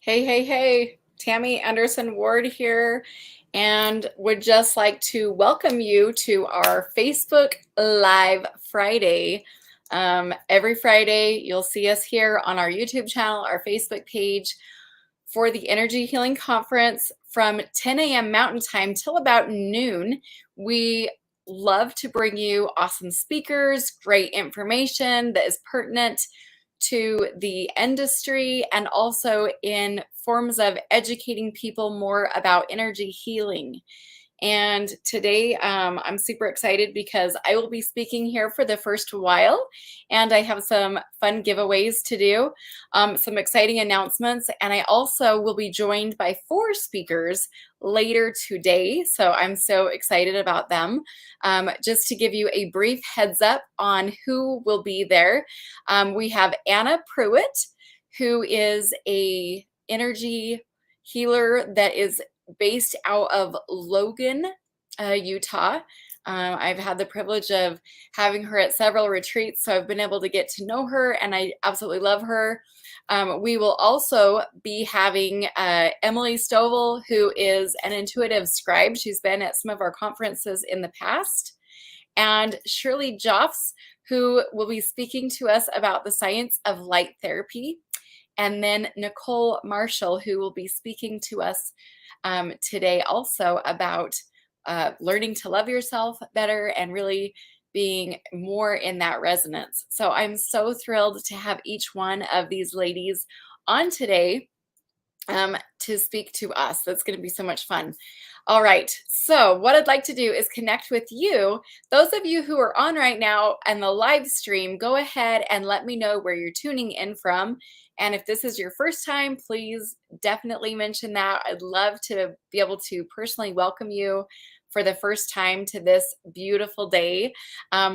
Hey, hey, hey, Tammy Anderson Ward here, and would just like to welcome you to our Facebook Live Friday. Every Friday, you'll see us here on our YouTube channel, our Facebook page for the Energy Healing Conference from 10 a.m. Mountain Time till about noon. We love to bring you awesome speakers, great information that is pertinent to the industry, and also in forms of educating people more about energy healing. And today I'm super excited because I will be speaking here for the first while, and I have some fun giveaways to do, some exciting announcements, and I also will be joined by 4 speakers later today, so I'm so excited about them. Just to give you a brief heads up on who will be there, we have Anna Pruitt, who is a energy healer that is based out of Logan, Utah. I've had the privilege of having her at several retreats, so I've been able to get to know her, and I absolutely love her. We will also be having Emily Stovall, who is an intuitive scribe. She's been at some of our conferences in the past. And Shirley Joffs, who will be speaking to us about the science of light therapy. And then Nicole Marshall, who will be speaking to us today also about learning to love yourself better and really being more in that resonance. So I'm so thrilled to have each one of these ladies on today to speak to us. That's going to be so much fun. All right, so what I'd like to do is connect with you. Those of you who are on right now and the live stream, go ahead and let me know where you're tuning in from. And if this is your first time, please definitely mention that. I'd love to be able to personally welcome you for the first time to this beautiful day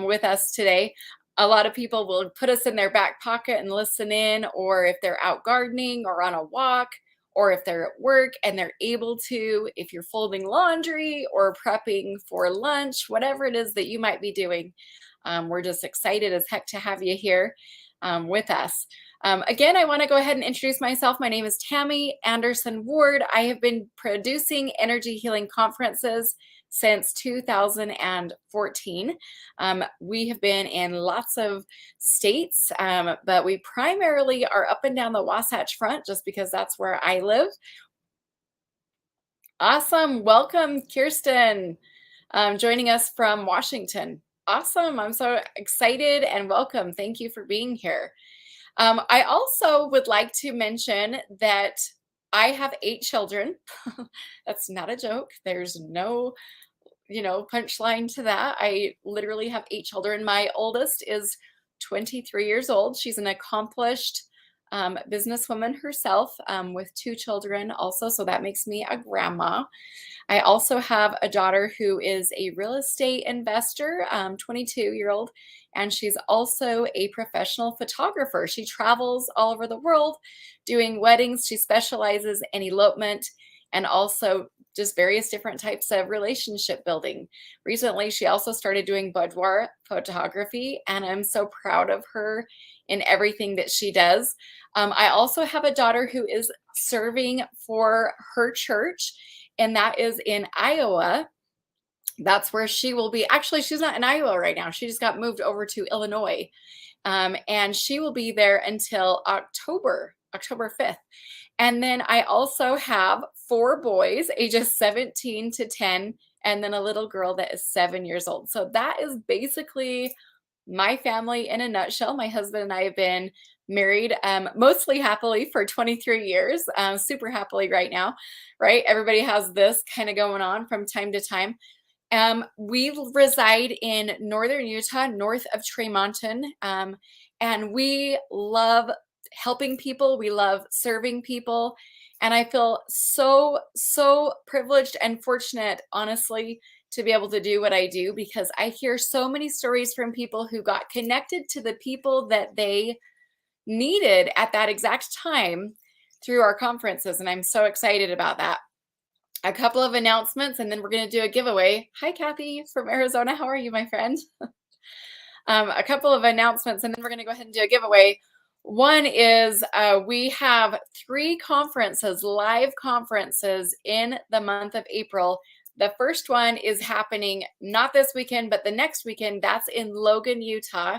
with us today. A lot of people will put us in their back pocket and listen in, or if they're out gardening or on a walk, or if they're at work and they're able to, if you're folding laundry or prepping for lunch, whatever it is that you might be doing. We're just excited as heck to have you here with us. Again, I want to go ahead and introduce myself. My name is Tammy Anderson Ward. I have been producing energy healing conferences since 2014. We have been in lots of states, but we primarily are up and down the Wasatch Front just because that's where I live. Awesome. Welcome, Kirsten, joining us from Washington. Awesome. I'm so excited and welcome. Thank you for being here. I also would like to mention that I have 8 children. That's not a joke. There's no punchline to that. I literally have 8 children. My oldest is 23 years old. She's an accomplished businesswoman herself with 2 children also, so that makes me a grandma. I also have a daughter who is a real estate investor, 22-year-old, and she's also a professional photographer. She travels all over the world doing weddings. She specializes in elopement and also just various different types of relationship building. Recently, she also started doing boudoir photography, and I'm so proud of her in everything that she does. I also have a daughter who is serving for her church, and that is in Iowa. That's where she will be. Actually, she's not in Iowa right now. She just got moved over to Illinois, and she will be there until October 5th. And then I also have 4 boys, ages 17 to 10, and then a little girl that is 7 years old. So that is basically my family in a nutshell. My husband and I have been married mostly happily for 23 years, super happily right now, right? Everybody has this kind of going on from time to time. We reside in northern Utah, north of Tremonton, and we love helping people. We love serving people. And I feel so privileged and fortunate, honestly, to be able to do what I do, because I hear so many stories from people who got connected to the people that they needed at that exact time through our conferences. And I'm so excited about that. A couple of announcements, and then we're going to do a giveaway. Hi, Kathy from Arizona. How are you, my friend? A couple of announcements, and then we're going to go ahead and do a giveaway. One is we have 3 conferences, live conferences in the month of April. The first one is happening not this weekend, but the next weekend. That's in Logan, Utah,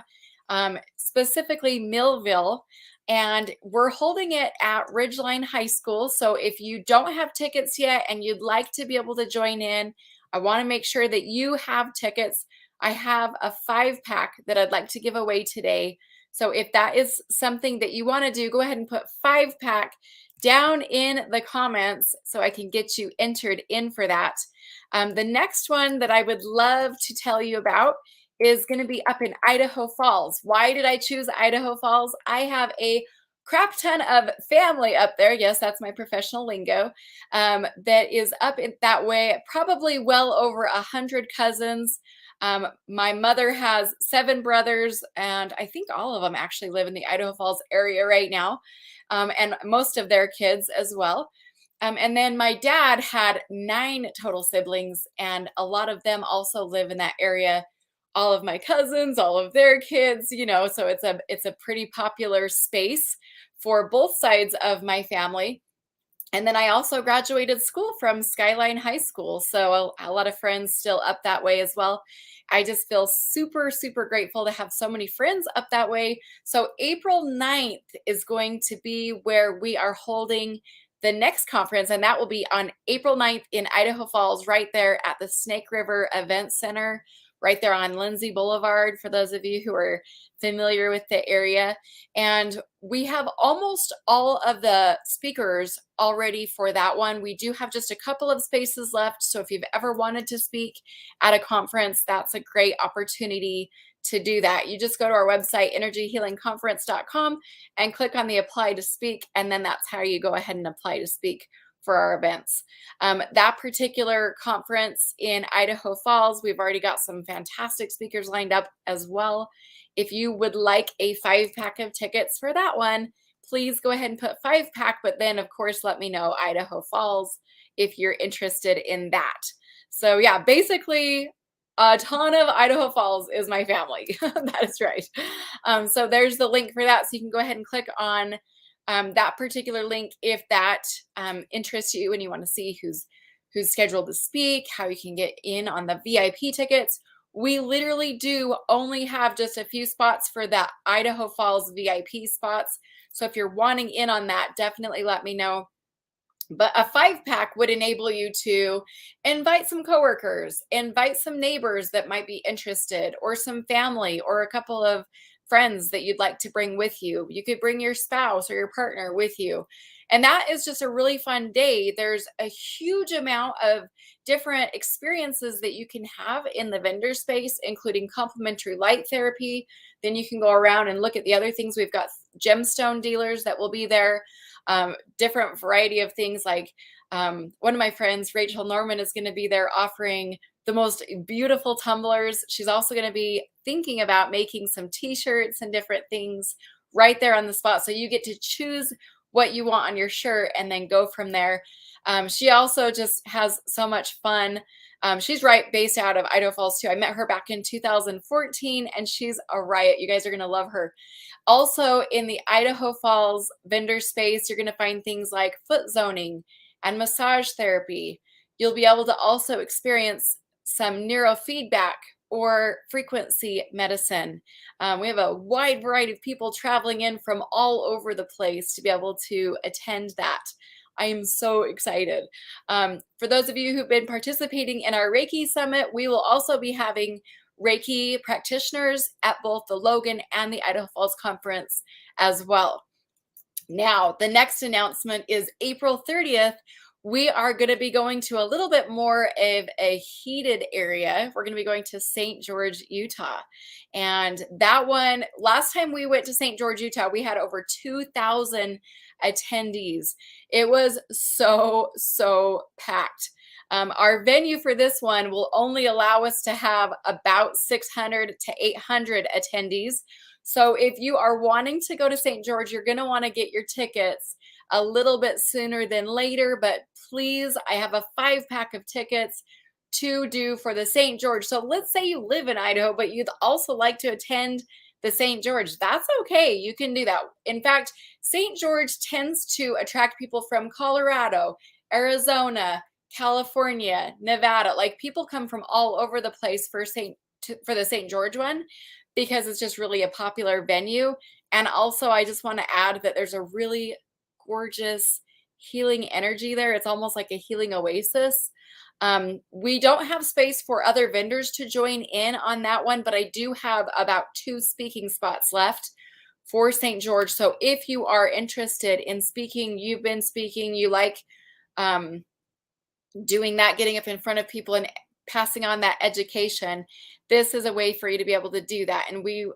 specifically Millville. And we're holding it at Ridgeline High School. So if you don't have tickets yet and you'd like to be able to join in, I want to make sure that you have tickets. I have a 5-pack that I'd like to give away today. So if that is something that you want to do, go ahead and put 5-pack down in the comments so I can get you entered in for that. The next one that I would love to tell you about is going to be up in Idaho Falls. Why did I choose Idaho Falls? I have a crap ton of family up there. Yes, that's my professional lingo. That is up in that way, probably well over 100 cousins. My mother has 7 brothers, and I think all of them actually live in the Idaho Falls area right now, and most of their kids as well. And then my dad had 9 total siblings, and a lot of them also live in that area. All of my cousins, all of their kids, so it's a pretty popular space for both sides of my family. And then I also graduated school from Skyline High School. So a lot of friends still up that way as well. I just feel super, super grateful to have so many friends up that way. So April 9th is going to be where we are holding the next conference, and that will be on April 9th in Idaho Falls, right there at the Snake River Event Center, right there on Lindsay Boulevard, for those of you who are familiar with the area. And we have almost all of the speakers already for that one. We do have just a couple of spaces left. So if you've ever wanted to speak at a conference, that's a great opportunity to do that. You just go to our website, energyhealingconference.com, and click on the apply to speak. And then that's how you go ahead and apply to speak for our events. That particular conference in Idaho Falls, we've already got some fantastic speakers lined up as well. If you would like a 5-pack of tickets for that one, please go ahead and put 5-pack, but then of course, let me know Idaho Falls if you're interested in that. So yeah, basically a ton of Idaho Falls is my family. That is right. So there's the link for that. So you can go ahead and click on that particular link if that interests you and you want to see who's scheduled to speak, how you can get in on the VIP tickets. We literally do only have just a few spots for the Idaho Falls VIP spots. So if you're wanting in on that, definitely let me know. But a 5-pack would enable you to invite some coworkers, invite some neighbors that might be interested, or some family, or a couple of friends that you'd like to bring with you. You could bring your spouse or your partner with you. And that is just a really fun day. There's a huge amount of different experiences that you can have in the vendor space, including complementary light therapy. Then you can go around and look at the other things. We've got gemstone dealers that will be there. Different variety of things, like one of my friends, Rachel Norman, is going to be there offering the most beautiful tumblers. She's also going to be thinking about making some t-shirts and different things right there on the spot. So you get to choose what you want on your shirt and then go from there. She also just has so much fun. She's based out of Idaho Falls too. I met her back in 2014 and she's a riot. You guys are going to love her. Also in the Idaho Falls vendor space, you're going to find things like foot zoning and massage therapy. You'll be able to also experience some neurofeedback or frequency medicine. We have a wide variety of people traveling in from all over the place to be able to attend that. I am so excited. For those of you who've been participating in our Reiki Summit, we will also be having Reiki practitioners at both the Logan and the Idaho Falls Conference as well. Now, the next announcement is April 30th. We are going to be going to a little bit more of a heated area. We're going to be going to St. George, Utah. And that one, last time we went to St. George, Utah, we had over 2,000 attendees. It was so packed. Our venue for this one will only allow us to have about 600 to 800 attendees. So if you are wanting to go to St. George, you're going to want to get your tickets a little bit sooner than later. But please, I have a 5-pack of tickets to do for the St. George. So let's say you live in Idaho, but you'd also like to attend the St. George, that's okay. You can do that. In fact, St. George tends to attract people from Colorado, Arizona, California, Nevada. Like people come from all over the place for the St. George one because it's just really a popular venue. And also, I just want to add that there's a really gorgeous healing energy there. It's almost like a healing oasis. We don't have space for other vendors to join in on that one, but I do have about 2 speaking spots left for St. George. So if you are interested in speaking, you've been speaking, you like doing that, getting up in front of people and passing on that education, this is a way for you to be able to do that. And we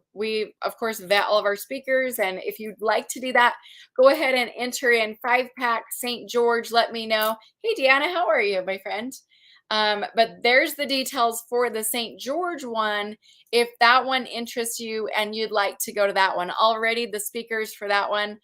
of course vet all of our speakers. And if you'd like to do that, go ahead and enter in 5-pack St. George. Let me know. Hey, Deanna, how are you, my friend? But there's the details for the St. George one. If that one interests you and you'd like to go to that one, already the speakers for that one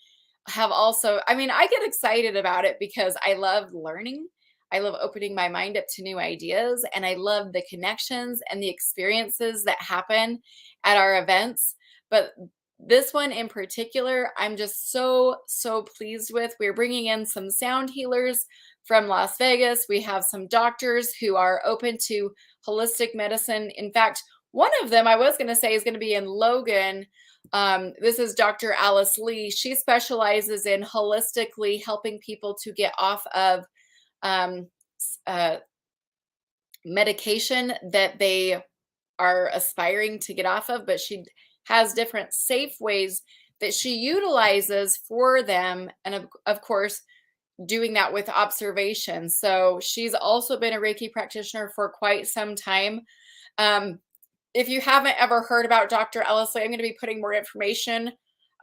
have also, I mean, I get excited about it because I love learning. I love opening my mind up to new ideas, and I love the connections and the experiences that happen at our events. But this one in particular, I'm just so pleased with. We're bringing in some sound healers from Las Vegas. We have some doctors who are open to holistic medicine. In fact, one of them I was going to say is going to be in Logan. This is Dr. Alice Lee. She specializes in holistically helping people to get off of medication that they are aspiring to get off of, but she has different safe ways that she utilizes for them. And of course, doing that with observation. So she's also been a Reiki practitioner for quite some time. If you haven't ever heard about Dr. Ellisley, I'm going to be putting more information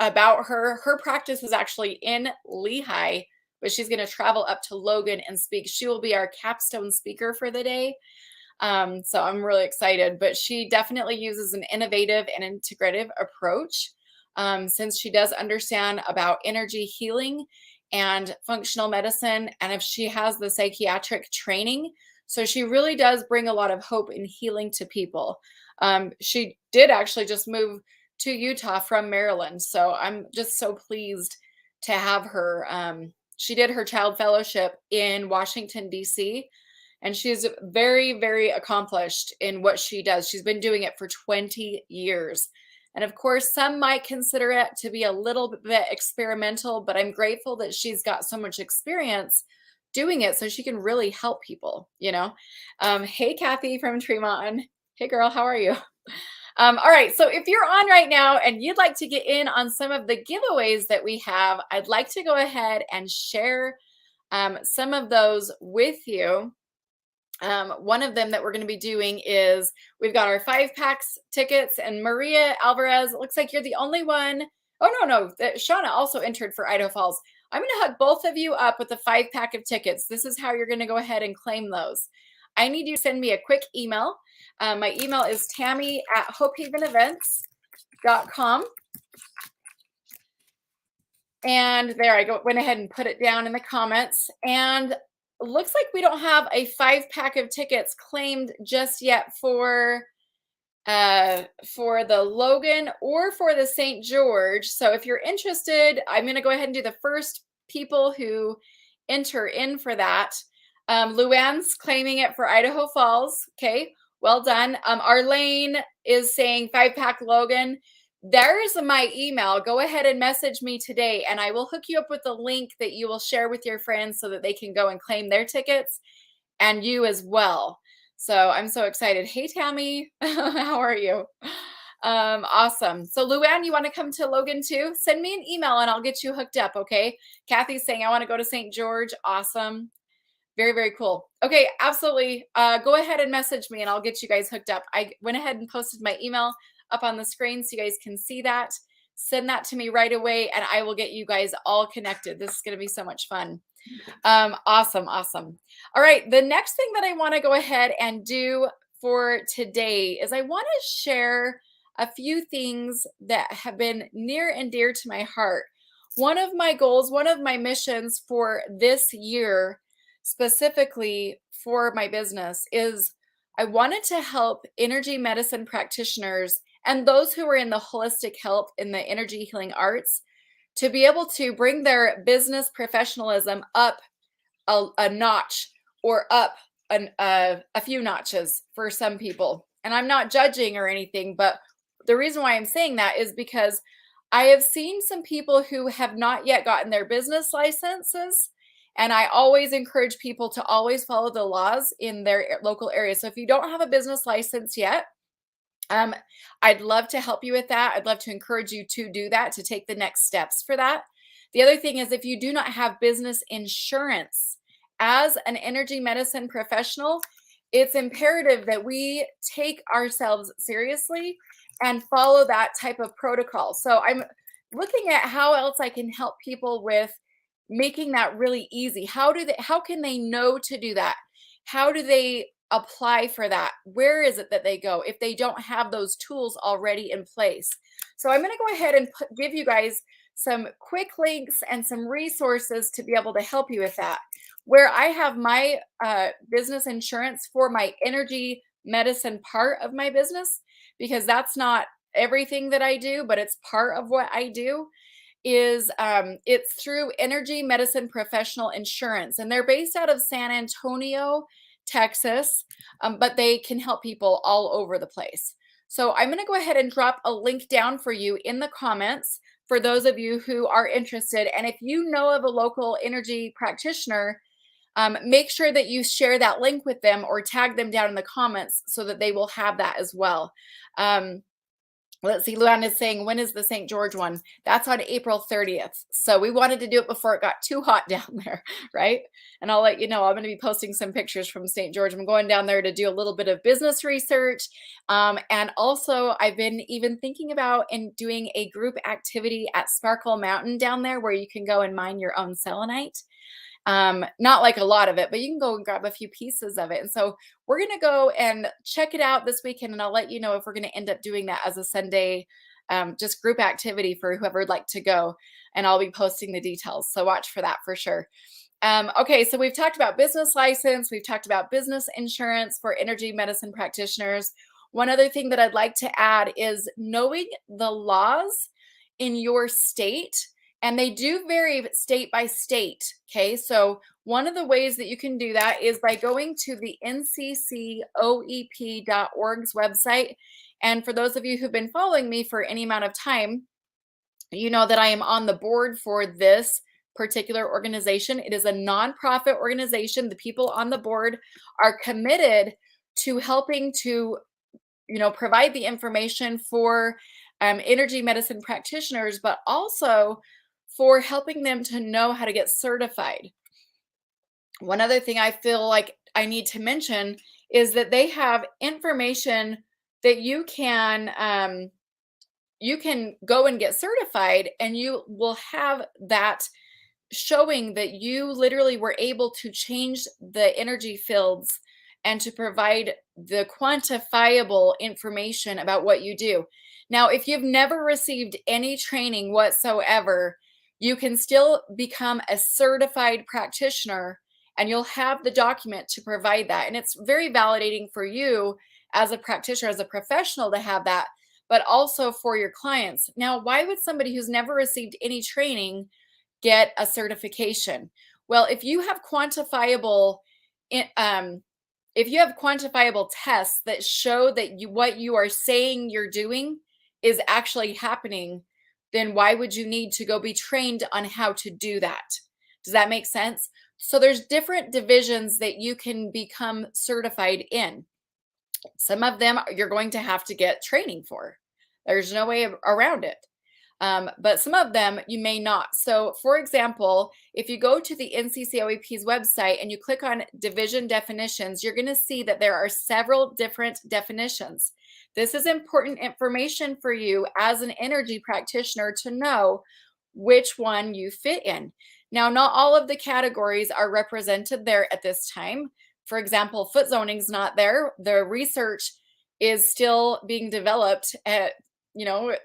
about her. Her practice is actually in Lehigh, but she's going to travel up to Logan and speak. She will be our capstone speaker for the day. So I'm really excited, but she definitely uses an innovative and integrative approach since she does understand about energy healing and functional medicine. And if she has the psychiatric training, so she really does bring a lot of hope and healing to people. She did actually just move to Utah from Maryland. So I'm just so pleased to have her. She did her child fellowship in Washington, D.C., and she's very, very accomplished in what she does. She's been doing it for 20 years. And of course, some might consider it to be a little bit experimental, but I'm grateful that she's got so much experience doing it so she can really help people, you know? Hey, Kathy from Tremont. Hey, girl, how are you? All right, so if you're on right now and you'd like to get in on some of the giveaways that we have, I'd like to go ahead and share some of those with you. One of them that we're going to be doing is we've got our 5-packs tickets, and Maria Alvarez, it looks like you're the only one. Oh, no, Shauna also entered for Idaho Falls. I'm going to hook both of you up with a 5-pack of tickets. This is how you're going to go ahead and claim those. I need you to send me a quick email. My email is tammy@hopehavenevents.com. And there I went ahead and put it down in the comments. And looks like we don't have a 5-pack of tickets claimed just yet for the Logan or for the St. George. So if you're interested, I'm going to go ahead and do the first people who enter in for that. Luann's claiming it for Idaho Falls. Okay, well done. Arlene is saying 5-pack Logan. There's my email. Go ahead and message me today, and I will hook you up with a link that you will share with your friends so that they can go and claim their tickets, and you as well. So I'm so excited. Hey, Tammy, how are you? Awesome. So Luann, you want to come to Logan too? Send me an email and I'll get you hooked up, okay? Kathy's saying I want to go to St. George. Awesome. Very, very cool. Okay, absolutely. Go ahead and message me and I'll get you guys hooked up. I went ahead and posted my email up on the screen so you guys can see that. Send that to me right away and I will get you guys all connected. This is going to be so much fun. Awesome. All right, the next thing that I want to go ahead and do for today is I want to share a few things that have been near and dear to my heart. One of my goals, one of my missions for this year, specifically for my business, is I wanted to help energy medicine practitioners and those who are in the holistic health in the energy healing arts to be able to bring their business professionalism up a notch or up a few notches for some people. And I'm not judging or anything, but the reason why I'm saying that is because I have seen some people who have not yet gotten their business licenses. And I always encourage people to always follow the laws in their local area. So if you don't have a business license yet, I'd love to help you with that. I'd love to encourage you to do that, to take the next steps for that. The other thing is if you do not have business insurance as an energy medicine professional, it's imperative that we take ourselves seriously and follow that type of protocol. So I'm looking at how else I can help people with making that really easy. How can they know to do that? How do they apply for that? Where is it that they go if they don't have those tools already in place? So I'm going to go ahead and give you guys some quick links and some resources to be able to help you with that. Where I have my business insurance for my energy medicine part of my business, because that's not everything that I do, but it's part of what I do, is it's through Energy Medicine Professional Insurance, and they're based out of San Antonio, Texas, but they can help people all over the place. So I'm going to go ahead and drop a link down for you in the comments for those of you who are interested. And if you know of a local energy practitioner, make sure that you share that link with them or tag them down in the comments so that they will have that as well. Let's see, Luann is saying, when is the St. George one? That's on April 30th. So we wanted to do it before it got too hot down there, right? And I'll let you know, I'm going to be posting some pictures from St. George. I'm going down there to do a little bit of business research. And also I've been even thinking about doing a group activity at Sparkle Mountain down there where you can go and mine your own selenite. Not like a lot of it, but you can go and grab a few pieces of it. And so we're going to go and check it out this weekend. And I'll let you know if we're going to end up doing that as a Sunday, just group activity for whoever would like to go. And I'll be posting the details. So watch for that for sure. Okay, so we've talked about business license. We've talked about business insurance for energy medicine practitioners. One other thing that I'd like to add is knowing the laws in your state. And they do vary state by state. Okay, so one of the ways that you can do that is by going to the NCCOEP.org's website. And for those of you who've been following me for any amount of time, you know that I am on the board for this particular organization. It is a nonprofit organization. The people on the board are committed to helping to, provide the information for energy medicine practitioners, but also for helping them to know how to get certified. One other thing I feel like I need to mention is that they have information that you can go and get certified, and you will have that showing that you literally were able to change the energy fields and to provide the quantifiable information about what you do. Now, if you've never received any training whatsoever, you can still become a certified practitioner, and you'll have the document to provide that. And it's very validating for you as a practitioner, as a professional, to have that, but also for your clients. Now, why would somebody who's never received any training get a certification? Well, if you have quantifiable tests that show that what you are saying you're doing is actually happening, then why would you need to go be trained on how to do that? Does that make sense? So there's different divisions that you can become certified in. Some of them you're going to have to get training for. There's no way around it. But some of them you may not. So for example, if you go to the NCCOEP's website and you click on division definitions, you're going to see that there are several different definitions. This is important information for you as an energy practitioner to know which one you fit in. Now, not all of the categories are represented there at this time. For example, foot zoning is not there. The research is still being developed at,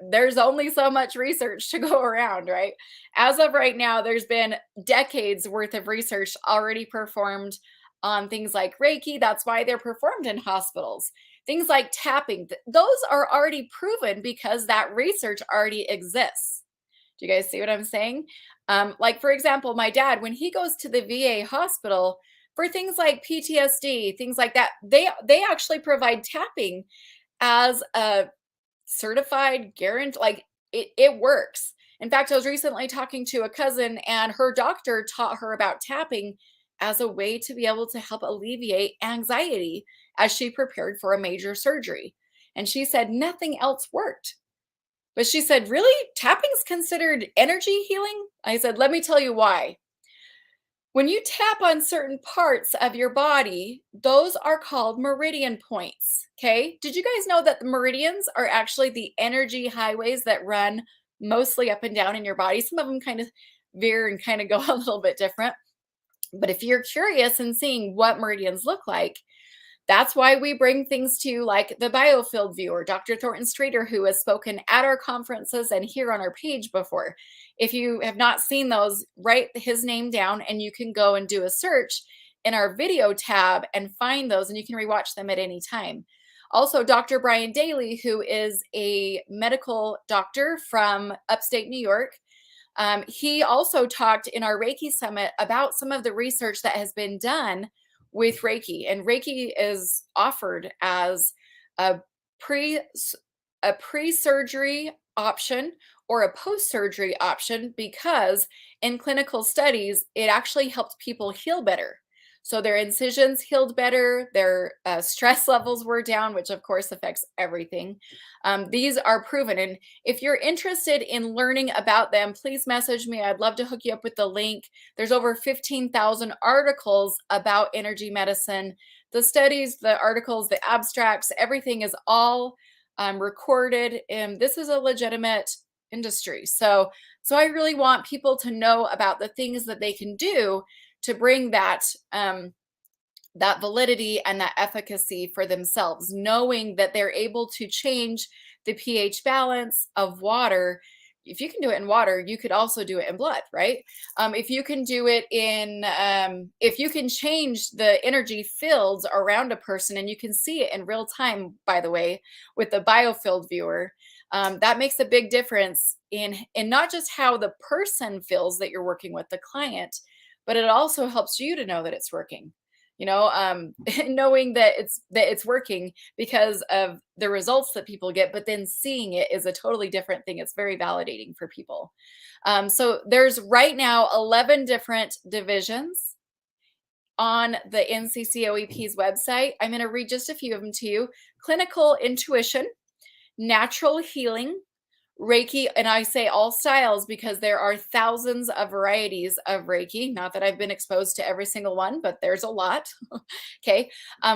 there's only so much research to go around, right? As of right now, there's been decades worth of research already performed on things like Reiki. That's why they're performed in hospitals. Things like tapping, those are already proven because that research already exists. Do you guys see what I'm saying? Like, for example, my dad, when he goes to the VA hospital for things like PTSD, things like that, they actually provide tapping as a certified guarantee. Like, it works. In fact, I was recently talking to a cousin, and her doctor taught her about tapping as a way to be able to help alleviate anxiety as she prepared for a major surgery. And she said nothing else worked. But she said, really? Tapping's considered energy healing? I said, let me tell you why. When you tap on certain parts of your body, those are called meridian points. Okay. Did you guys know that the meridians are actually the energy highways that run mostly up and down in your body? Some of them kind of veer and kind of go a little bit different. But if you're curious in seeing what meridians look like, that's why we bring things to you like the Biofilled Viewer, Dr. Thornton Strader, who has spoken at our conferences and here on our page before. If you have not seen those, write his name down and you can go and do a search in our video tab and find those, and you can rewatch them at any time. Also, Dr. Brian Daly, who is a medical doctor from upstate New York, he also talked in our Reiki Summit about some of the research that has been done with Reiki, and Reiki is offered as a pre-surgery option or a post-surgery option because in clinical studies, it actually helped people heal better. So their incisions healed better, their stress levels were down, which of course affects everything. These are proven. And if you're interested in learning about them, please message me. I'd love to hook you up with the link. There's over 15,000 articles about energy medicine. The studies, the articles, the abstracts, everything is all recorded. And this is a legitimate industry. So I really want people to know about the things that they can do to bring that that validity and that efficacy for themselves, knowing that they're able to change the pH balance of water. If you can do it in water, you could also do it in blood, right? If you can do it in, if you can change the energy fields around a person, and you can see it in real time, by the way, with the Biofilled Viewer, that makes a big difference in not just how the person feels that you're working with, the client, but it also helps you to know that it's working. Knowing that it's working because of the results that people get, but then seeing it is a totally different thing. It's very validating for people. So there's right now 11 different divisions on the NCCEP's website. I'm going to read just a few of them to you. Clinical intuition, natural healing, Reiki, and I say all styles because there are thousands of varieties of Reiki. Not that I've been exposed to every single one, but there's a lot. Okay.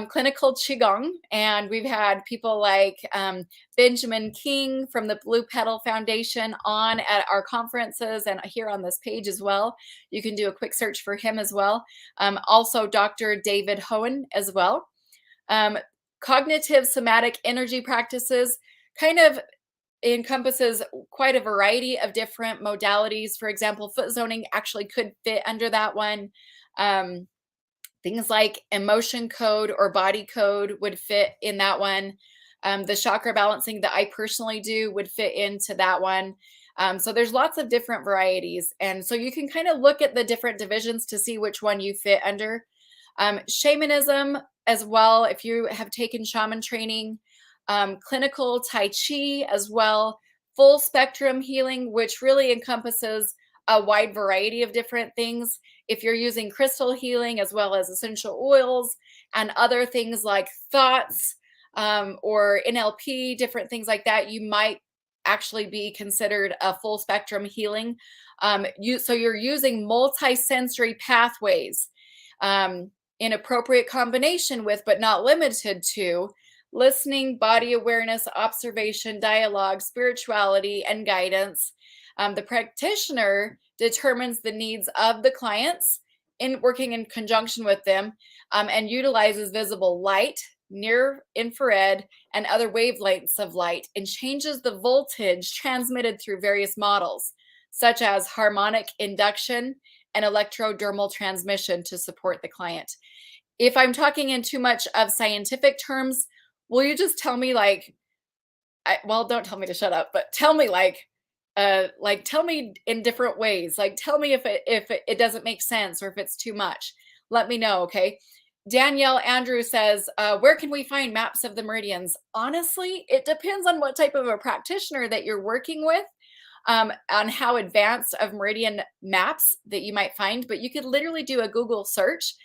Clinical Qigong. And we've had people like Benjamin King from the Blue Petal Foundation on at our conferences and here on this page as well. You can do a quick search for him as well. Also, Dr. David Hohen as well. Cognitive somatic energy practices kind of encompasses quite a variety of different modalities. For example, foot zoning actually could fit under that one. Things like emotion code or body code would fit in that one. The chakra balancing that I personally do would fit into that one. So there's lots of different varieties. And so you can kind of look at the different divisions to see which one you fit under. Shamanism as well, if you have taken shaman training. Clinical Tai Chi as well, full spectrum healing, which really encompasses a wide variety of different things. If you're using crystal healing as well as essential oils and other things like thoughts or NLP, different things like that, you might actually be considered a full spectrum healing. So you're using multi-sensory pathways in appropriate combination with, but not limited to, listening, body awareness, observation, dialogue, spirituality, and guidance. The practitioner determines the needs of the clients in working in conjunction with them and utilizes visible light, near infrared, and other wavelengths of light, and changes the voltage transmitted through various models, such as harmonic induction and electrodermal transmission to support the client. If I'm talking in too much of scientific terms, will you just tell me like, well, don't tell me to shut up, but tell me like tell me in different ways. Like tell me if it doesn't make sense or if it's too much. Let me know, okay? Danielle Andrew says, where can we find maps of the meridians? Honestly, it depends on what type of a practitioner that you're working with, on how advanced of meridian maps that you might find, but you could literally do a Google search.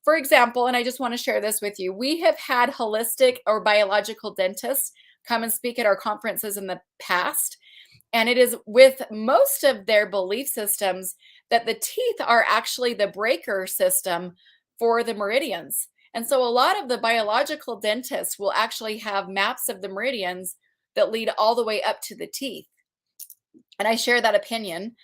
For example, and I just want to share this with you, we have had holistic or biological dentists come and speak at our conferences in the past. And it is with most of their belief systems that the teeth are actually the breaker system for the meridians. And so a lot of the biological dentists will actually have maps of the meridians that lead all the way up to the teeth. And I share that opinion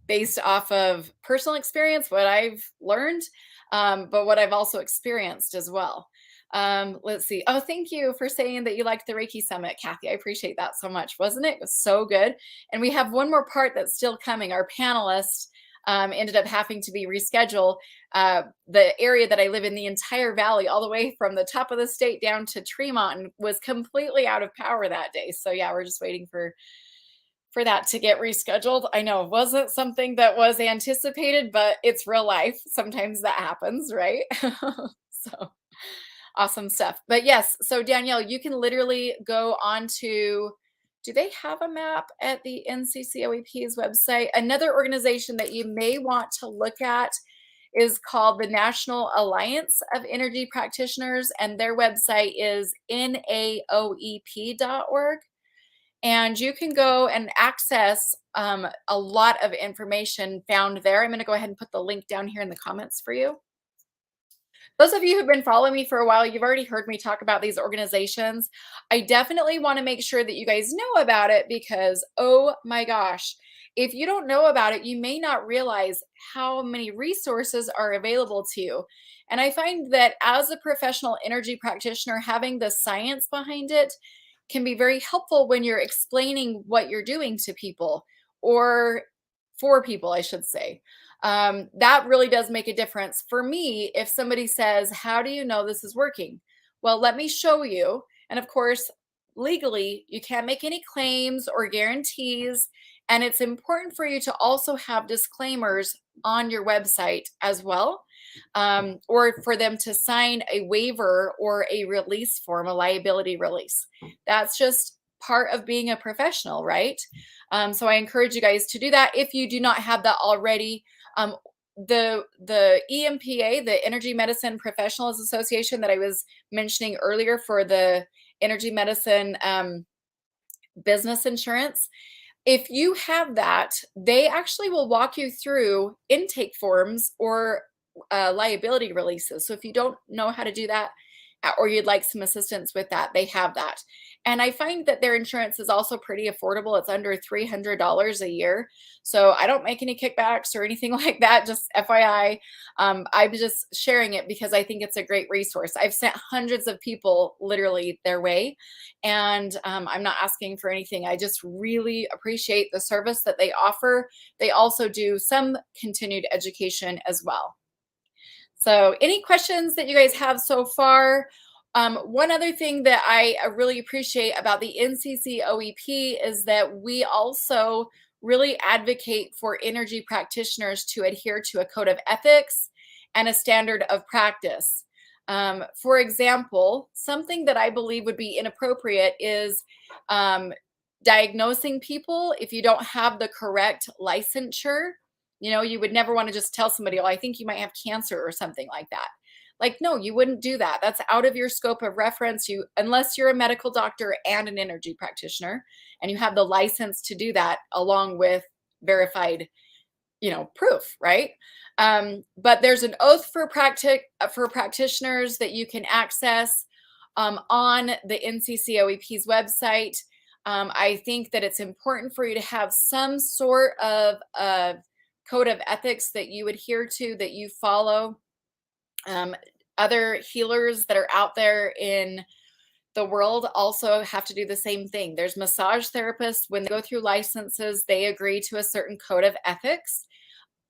based off of personal experience, what I've learned, but what I've also experienced as well. Let's see. Oh, thank you for saying that you liked the Reiki Summit, Kathy. I appreciate that so much. Wasn't it? It was so good. And we have one more part that's still coming. Our panelists ended up having to be rescheduled. The area that I live in, the entire valley, all the way from the top of the state down to Tremont, was completely out of power that day. So yeah, we're just waiting for that to get rescheduled. I know it wasn't something that was anticipated, but it's real life. Sometimes that happens, right? So awesome stuff. But yes, so Danielle, you can literally go on to, do they have a map at the NCCEP's website? Another organization that you may want to look at is called the National Alliance of Energy Practitioners, and their website is naoep.org. And you can go and access a lot of information found there. I'm going to go ahead and put the link down here in the comments for you. Those of you who've been following me for a while, you've already heard me talk about these organizations. I definitely want to make sure that you guys know about it because, oh my gosh, if you don't know about it, you may not realize how many resources are available to you. And I find that as a professional energy practitioner, having the science behind it can be very helpful when you're explaining what you're doing to people, or for people, I should say. That really does make a difference. For me, if somebody says, how do you know this is working? Well, let me show you. And of course, legally, you can't make any claims or guarantees. And it's important for you to also have disclaimers on your website as well, or for them to sign a waiver or a release form, a liability release. That's just part of being a professional, right? So I encourage you guys to do that if you do not have that already. The EMPA, the Energy Medicine Professionals Association that I was mentioning earlier for the energy medicine business insurance, if you have that, they actually will walk you through intake forms or liability releases. So if you don't know how to do that, or you'd like some assistance with that, they have that. And I find that their insurance is also pretty affordable. It's under $300 a year. So I don't make any kickbacks or anything like that, just FYI. I'm just sharing it because I think it's a great resource. I've sent hundreds of people literally their way, and I'm not asking for anything. I just really appreciate the service that they offer. They also do some continued education as well. So any questions that you guys have so far? One other thing that I really appreciate about the NCCEP is that we also really advocate for energy practitioners to adhere to a code of ethics and a standard of practice. For example, something that I believe would be inappropriate is diagnosing people if you don't have the correct licensure. You know, you would never want to just tell somebody, oh, I think you might have cancer or something like that. Like, no, you wouldn't do that. That's out of your scope of reference. Unless you're a medical doctor and an energy practitioner, and you have the license to do that along with verified, proof, right? But there's an oath for practitioners that you can access on the NCCEP's website. I think that it's important for you to have some sort of code of ethics that you adhere to, that you follow. Other healers that are out there in the world also have to do the same thing. There's massage therapists, when they go through licenses, they agree to a certain code of ethics.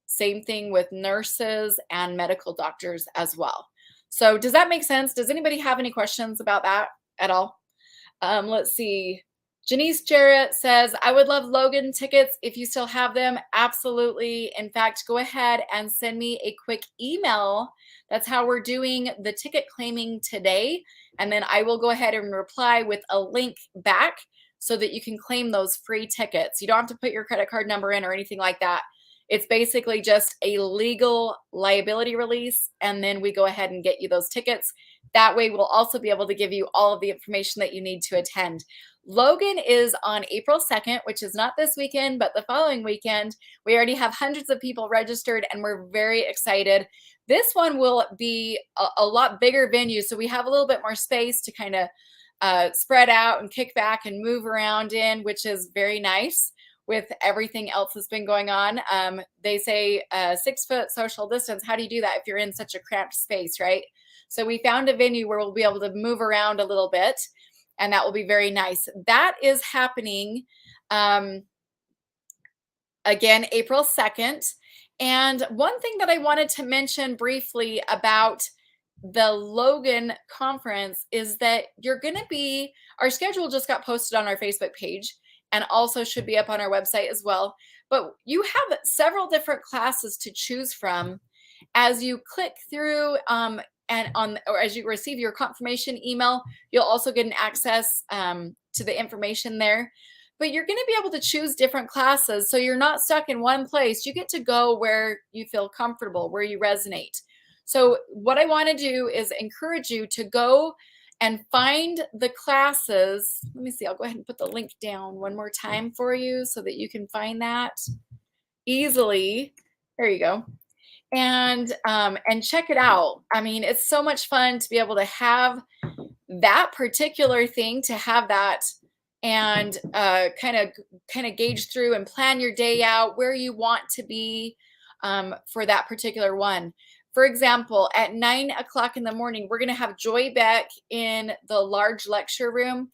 Same thing with nurses and medical doctors as well. So does that make sense? Does anybody have any questions about that at all. Let's see. Janice Jarrett says, I would love Logan tickets if you still have them. Absolutely. In fact, go ahead and send me a quick email. That's how we're doing the ticket claiming today. And then I will go ahead and reply with a link back so that you can claim those free tickets. You don't have to put your credit card number in or anything like that. It's basically just a legal liability release. And then we go ahead and get you those tickets. That way we'll also be able to give you all of the information that you need to attend. Logan is on April 2nd, which is not this weekend, but the following weekend. We already have hundreds of people registered and we're very excited. This one will be a lot bigger venue. So we have a little bit more space to kind of spread out and kick back and move around in, which is very nice with everything else that's been going on. They say 6 foot social distance. How do you do that if you're in such a cramped space, right? So we found a venue where we'll be able to move around a little bit, and that will be very nice. That is happening, again, April 2nd. And one thing that I wanted to mention briefly about the Logan conference is that you're going to be, our schedule just got posted on our Facebook page and also should be up on our website as well. But you have several different classes to choose from as you click through or as you receive your confirmation email. You'll also get an access to the information there. But you're going to be able to choose different classes. So you're not stuck in one place. You get to go where you feel comfortable, where you resonate. So what I want to do is encourage you to go and find the classes. Let me see. I'll go ahead and put the link down one more time for you so that you can find that easily. There you go. And check it out. I mean, it's so much fun to be able to have that particular thing, to have that and kind of gauge through and plan your day out where you want to be for that particular one. For example, at 9 o'clock in the morning, we're going to have Joy Beck in the large lecture room.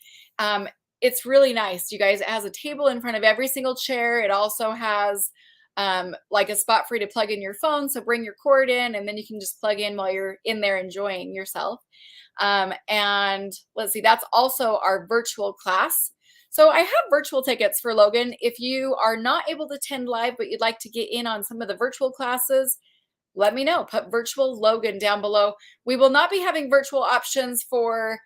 It's really nice, you guys. It has a table in front of every single chair. It also has like a spot for you to plug in your phone. So bring your cord in and then you can just plug in while you're in there enjoying yourself. And let's see, that's also our virtual class. So I have virtual tickets for Logan. If you are not able to attend live, but you'd like to get in on some of the virtual classes, let me know. Put virtual Logan down below. We will not be having virtual options for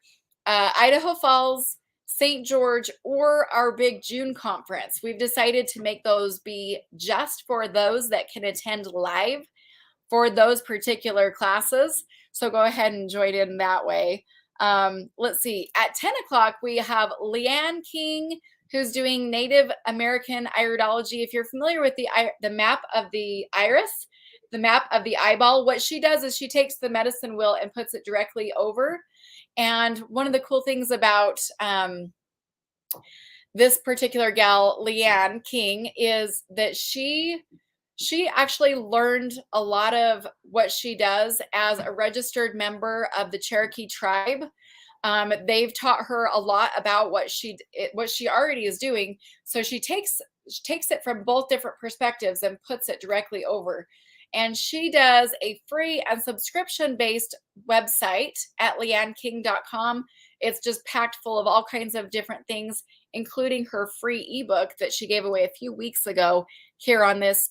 Idaho Falls, St. George, or our big June conference. We've decided to make those be just for those that can attend live for those particular classes. So go ahead and join in that way. Let's see. At 10 o'clock, we have Leanne King, who's doing Native American iridology. If you're familiar with the map of the iris, the map of the eyeball, what she does is she takes the medicine wheel and puts it directly over. And one of the cool things about this particular gal, Leanne King, is that she actually learned a lot of what she does as a registered member of the Cherokee tribe. They've taught her a lot about what she already is doing. So she takes it from both different perspectives and puts it directly over. And she does a free and subscription-based website at leanneking.com. It's just packed full of all kinds of different things, including her free ebook that she gave away a few weeks ago here on this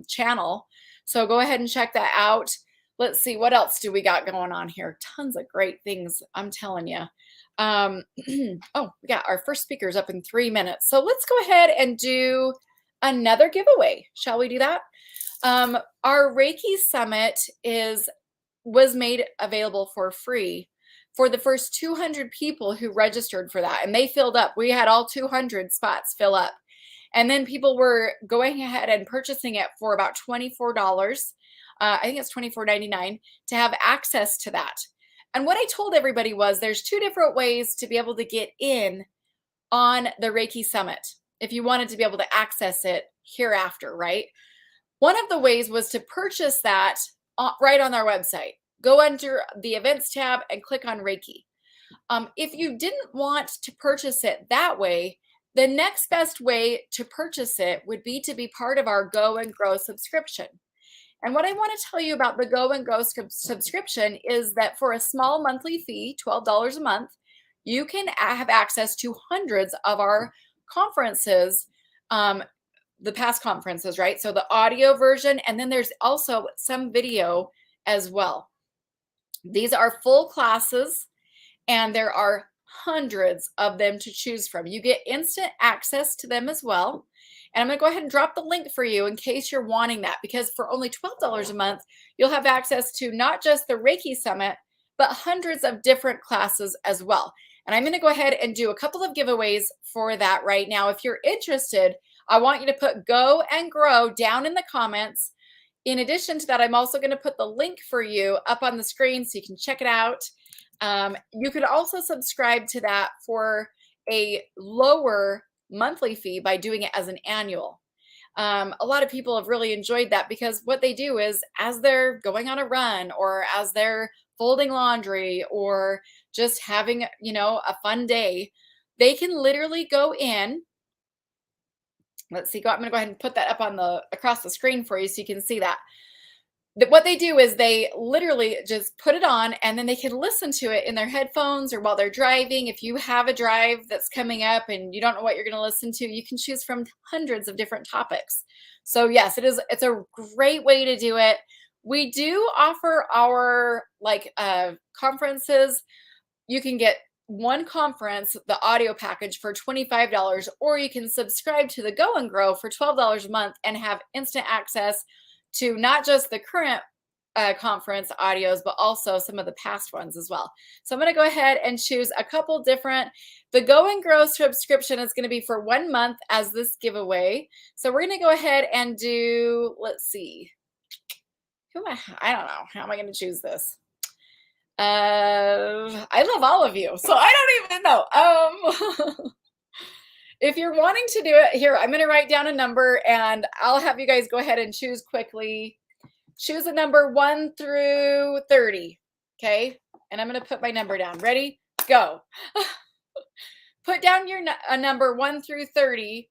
channel. So go ahead and check that out. Let's see, what else do we got going on here? Tons of great things, I'm telling you. Oh, we got our first speakers up in 3 minutes. So let's go ahead and do another giveaway. Shall we do that? Our Reiki Summit was made available for free for the first 200 people who registered for that, and they filled up. We had all 200 spots fill up, and then people were going ahead and purchasing it for about $24. I think it's $24.99 to have access to that. And what I told everybody was there's 2 different ways to be able to get in on the Reiki Summit if you wanted to be able to access it hereafter, right? One of the ways was to purchase that right on our website. Go under the events tab and click on Reiki. If you didn't want to purchase it that way, the next best way to purchase it would be to be part of our Go and Grow subscription. And what I want to tell you about the Go and Grow subscription is that for a small monthly fee, $12 a month, you can have access to hundreds of our conferences, the past conferences, right? So the audio version, and then there's also some video as well. These are full classes, and there are hundreds of them to choose from. You get instant access to them as well. And I'm going to go ahead and drop the link for you in case you're wanting that, because for only $12 a month, you'll have access to not just the Reiki Summit, but hundreds of different classes as well. And I'm going to go ahead and do a couple of giveaways for that right now. If you're interested, I want you to put Go and Grow down in the comments. In addition to that, I'm also going to put the link for you up on the screen so you can check it out. You could also subscribe to that for a lower monthly fee by doing it as an annual. A lot of people have really enjoyed that, because what they do is, as they're going on a run, or as they're folding laundry, or just having, a fun day, they can literally go in. Let's see, I'm going to go ahead and put that up on across the screen for you so you can see that. What they do is they literally just put it on, and then they can listen to it in their headphones or while they're driving. If you have a drive that's coming up and you don't know what you're going to listen to, you can choose from hundreds of different topics. So yes, it's a great way to do it. We do offer our conferences. You can get one conference, the audio package, for $25, or you can subscribe to the Go and Grow for $12 a month and have instant access to not just the current conference audios, but also some of the past ones as well. So I'm going to go ahead and choose a couple different. The Go and Grow subscription is going to be for 1 month as this giveaway. So we're going to go ahead and do, let's see, I don't know. How am I going to choose this? I love all of you, so I don't even know. If you're wanting to do it, here, I'm going to write down a number, and I'll have you guys go ahead and choose quickly. Choose a number 1 through 30, okay? And I'm going to put my number down. Ready? Go. Put down a number 1 through 30,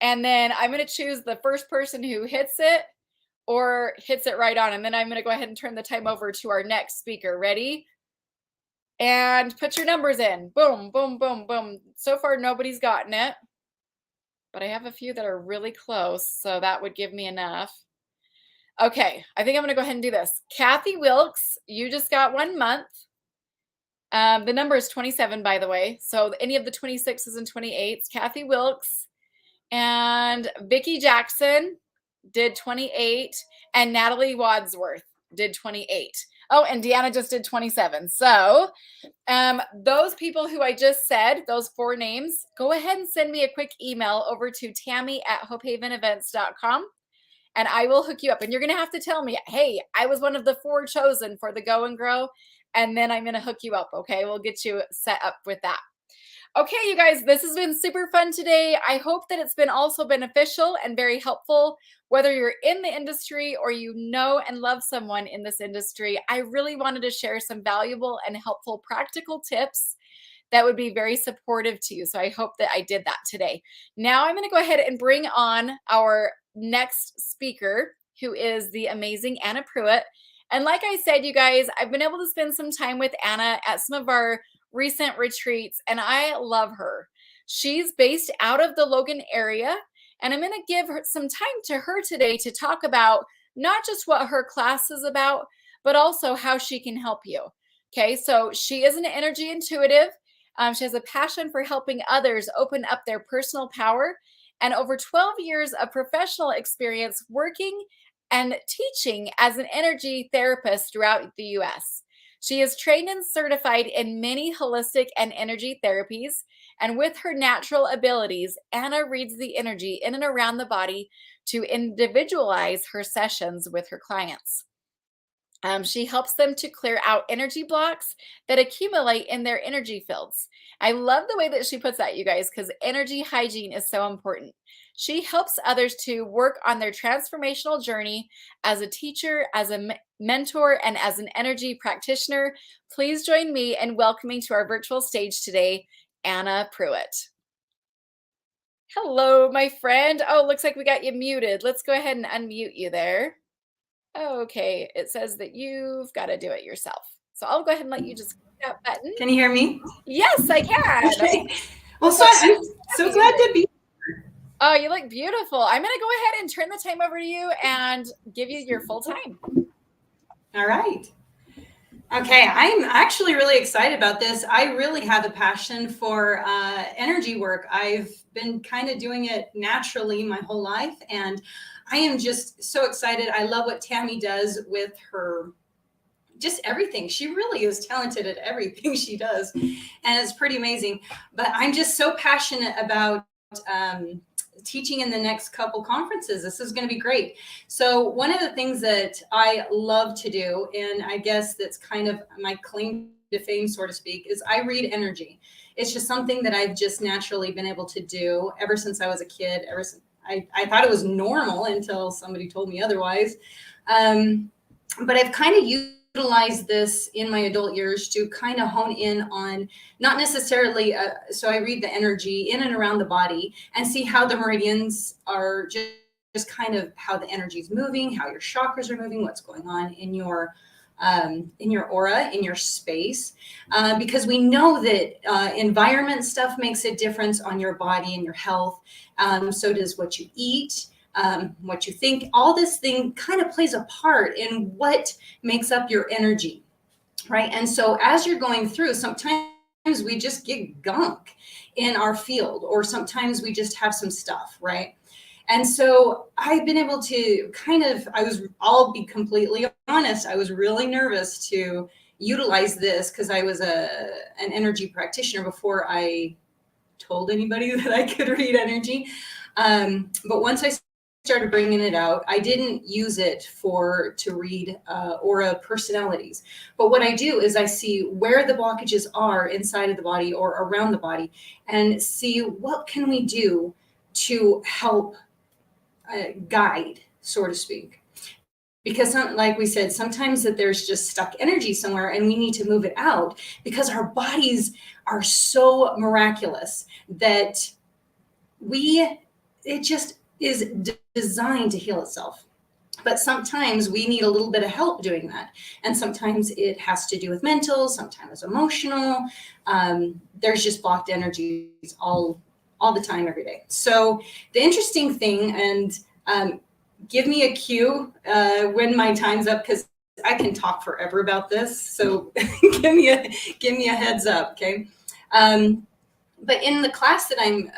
and then I'm going to choose the first person who hits it or hits it right on, and then I'm going to go ahead and turn the time over to our next speaker. Ready? And put your numbers in. Boom, boom, boom, boom. So far, nobody's gotten it, but I have a few that are really close, so that would give me enough. Okay, I think I'm going to go ahead and do this. Kathy Wilkes, you just got 1 month. The number is 27, by the way, so any of the 26s and 28s. Kathy Wilkes and Vicki Jackson did 28, and Natalie Wadsworth did 28. Oh, and Deanna just did 27. So those people who I just said, those 4 names, go ahead and send me a quick email over to Tammy@hopehavenevents.com, and I will hook you up. And you're going to have to tell me, hey, I was one of the 4 chosen for the Go and Grow, and then I'm going to hook you up, okay? We'll get you set up with that. Okay, you guys, this has been super fun today. I hope that it's been also beneficial and very helpful, whether you're in the industry or you know and love someone in this industry. I really wanted to share some valuable and helpful practical tips that would be very supportive to you. So I hope that I did that today. Now I'm going to go ahead and bring on our next speaker, who is the amazing Anna Pruitt. And like I said, you guys, I've been able to spend some time with Anna at some of our recent retreats, and I love her. She's based out of the Logan area, and I'm going to give her some time to her today to talk about not just what her class is about, but also how she can help you. Okay, so she is an energy intuitive. She has a passion for helping others open up their personal power, and over 12 years of professional experience working and teaching as an energy therapist throughout the U.S. She is trained and certified in many holistic and energy therapies, and with her natural abilities, Anna reads the energy in and around the body to individualize her sessions with her clients. She helps them to clear out energy blocks that accumulate in their energy fields. I love the way that she puts that, you guys, because energy hygiene is so important. She helps others to work on their transformational journey as a teacher, as a mentor, and as an energy practitioner. Please join me in welcoming to our virtual stage today, Anna Pruitt. Hello, my friend. Oh, looks like we got you muted. Let's go ahead and unmute you there. Okay, it says that you've got to do it yourself. So I'll go ahead and let you just click that button. Can you hear me? Yes, I can. Okay. Well, so I'm so glad to be here. Oh, you look beautiful. I'm going to go ahead and turn the time over to you and give you your full time. All right. Okay, I'm actually really excited about this. I really have a passion for energy work. I've been kind of doing it naturally my whole life, and I am just so excited. I love what Tammy does with her, just everything. She really is talented at everything she does, and it's pretty amazing. But I'm just so passionate about teaching in the next couple conferences. This is going to be great. So one of the things that I love to do, and I guess that's kind of my claim to fame, so to speak, is I read energy. It's just something that I've just naturally been able to do ever since I was a kid. Ever since I thought it was normal until somebody told me otherwise. But I've kind of utilized this in my adult years to kind of hone in on not necessarily, so I read the energy in and around the body and see how the meridians are just kind of how the energy is moving, how your chakras are moving, what's going on in your aura, in your space, because we know that environment stuff makes a difference on your body and your health. So does what you eat. What you think, all this thing kind of plays a part in what makes up your energy, right? And so as you're going through, sometimes we just get gunk in our field, or sometimes we just have some stuff, right? And so I've been able to I'll be completely honest, I was really nervous to utilize this because I was an energy practitioner before I told anybody that I could read energy. But once I started bringing it out, I didn't use it to read aura personalities. But what I do is I see where the blockages are inside of the body or around the body, and see what can we do to help guide, so to speak. Because like we said, sometimes that there's just stuck energy somewhere and we need to move it out because our bodies are so miraculous that it just is designed to heal itself. But sometimes we need a little bit of help doing that. And sometimes it has to do with mental, sometimes emotional. There's just blocked energies all the time, every day. So the interesting thing, and give me a cue when my time's up, because I can talk forever about this. So give me a heads up, okay? But in the class that I'm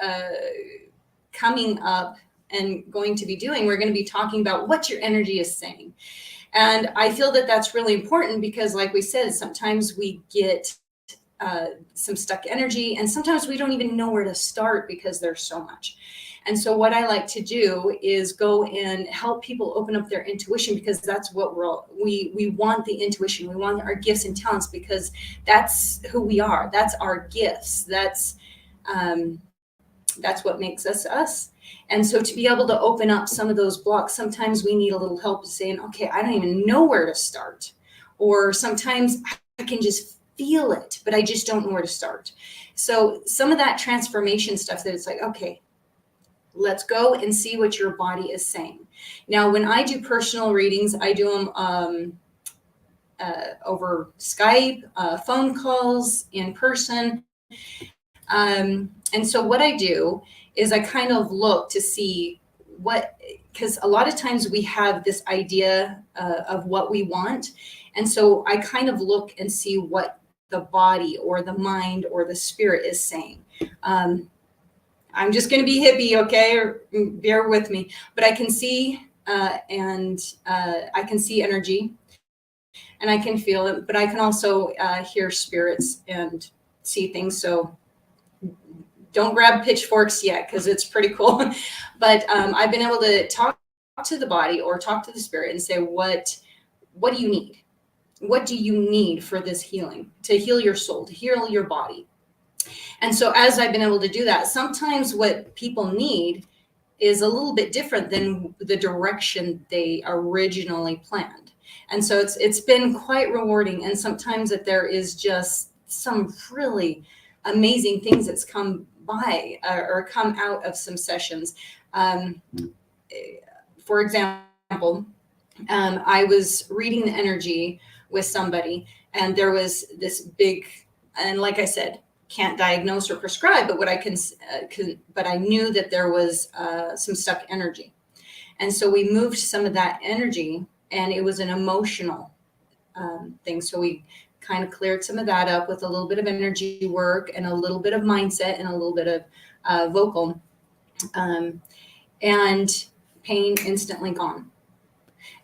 coming up and going to be doing, we're going to be talking about what your energy is saying. And I feel that that's really important because, like we said, sometimes we get some stuck energy, and sometimes we don't even know where to start because there's so much. And so what I like to do is go and help people open up their intuition, because that's what we want, the intuition. We want our gifts and talents because that's who we are. That's our gifts. That's what makes us us. And so to be able to open up some of those blocks, sometimes we need a little help saying, okay, I don't even know where to start. Or sometimes I can just feel it, but I just don't know where to start. So some of that transformation stuff that it's like, okay, let's go and see what your body is saying. Now, when I do personal readings, I do them over Skype, phone calls, in person. And so what I do is I kind of look to see because a lot of times we have this idea of what we want. And so I kind of look and see what the body or the mind or the spirit is saying. I'm just going to be hippie, okay? Or bear with me. But I can see I can see energy and I can feel it, but I can also hear spirits and see things. So don't grab pitchforks yet, because it's pretty cool. But I've been able to talk to the body or talk to the spirit and say, what do you need? What do you need for this healing, to heal your soul, to heal your body? And so as I've been able to do that, sometimes what people need is a little bit different than the direction they originally planned. And so it's been quite rewarding. And sometimes that there is just some really amazing things that's come by or come out of some sessions. For example, I was reading the energy with somebody, And there was this big, and like I said, can't diagnose or prescribe, but what I but I knew that there was some stuck energy. And so we moved some of that energy, and it was an emotional thing. So we kind of cleared some of that up with a little bit of energy work and a little bit of mindset and a little bit of vocal, and pain instantly gone.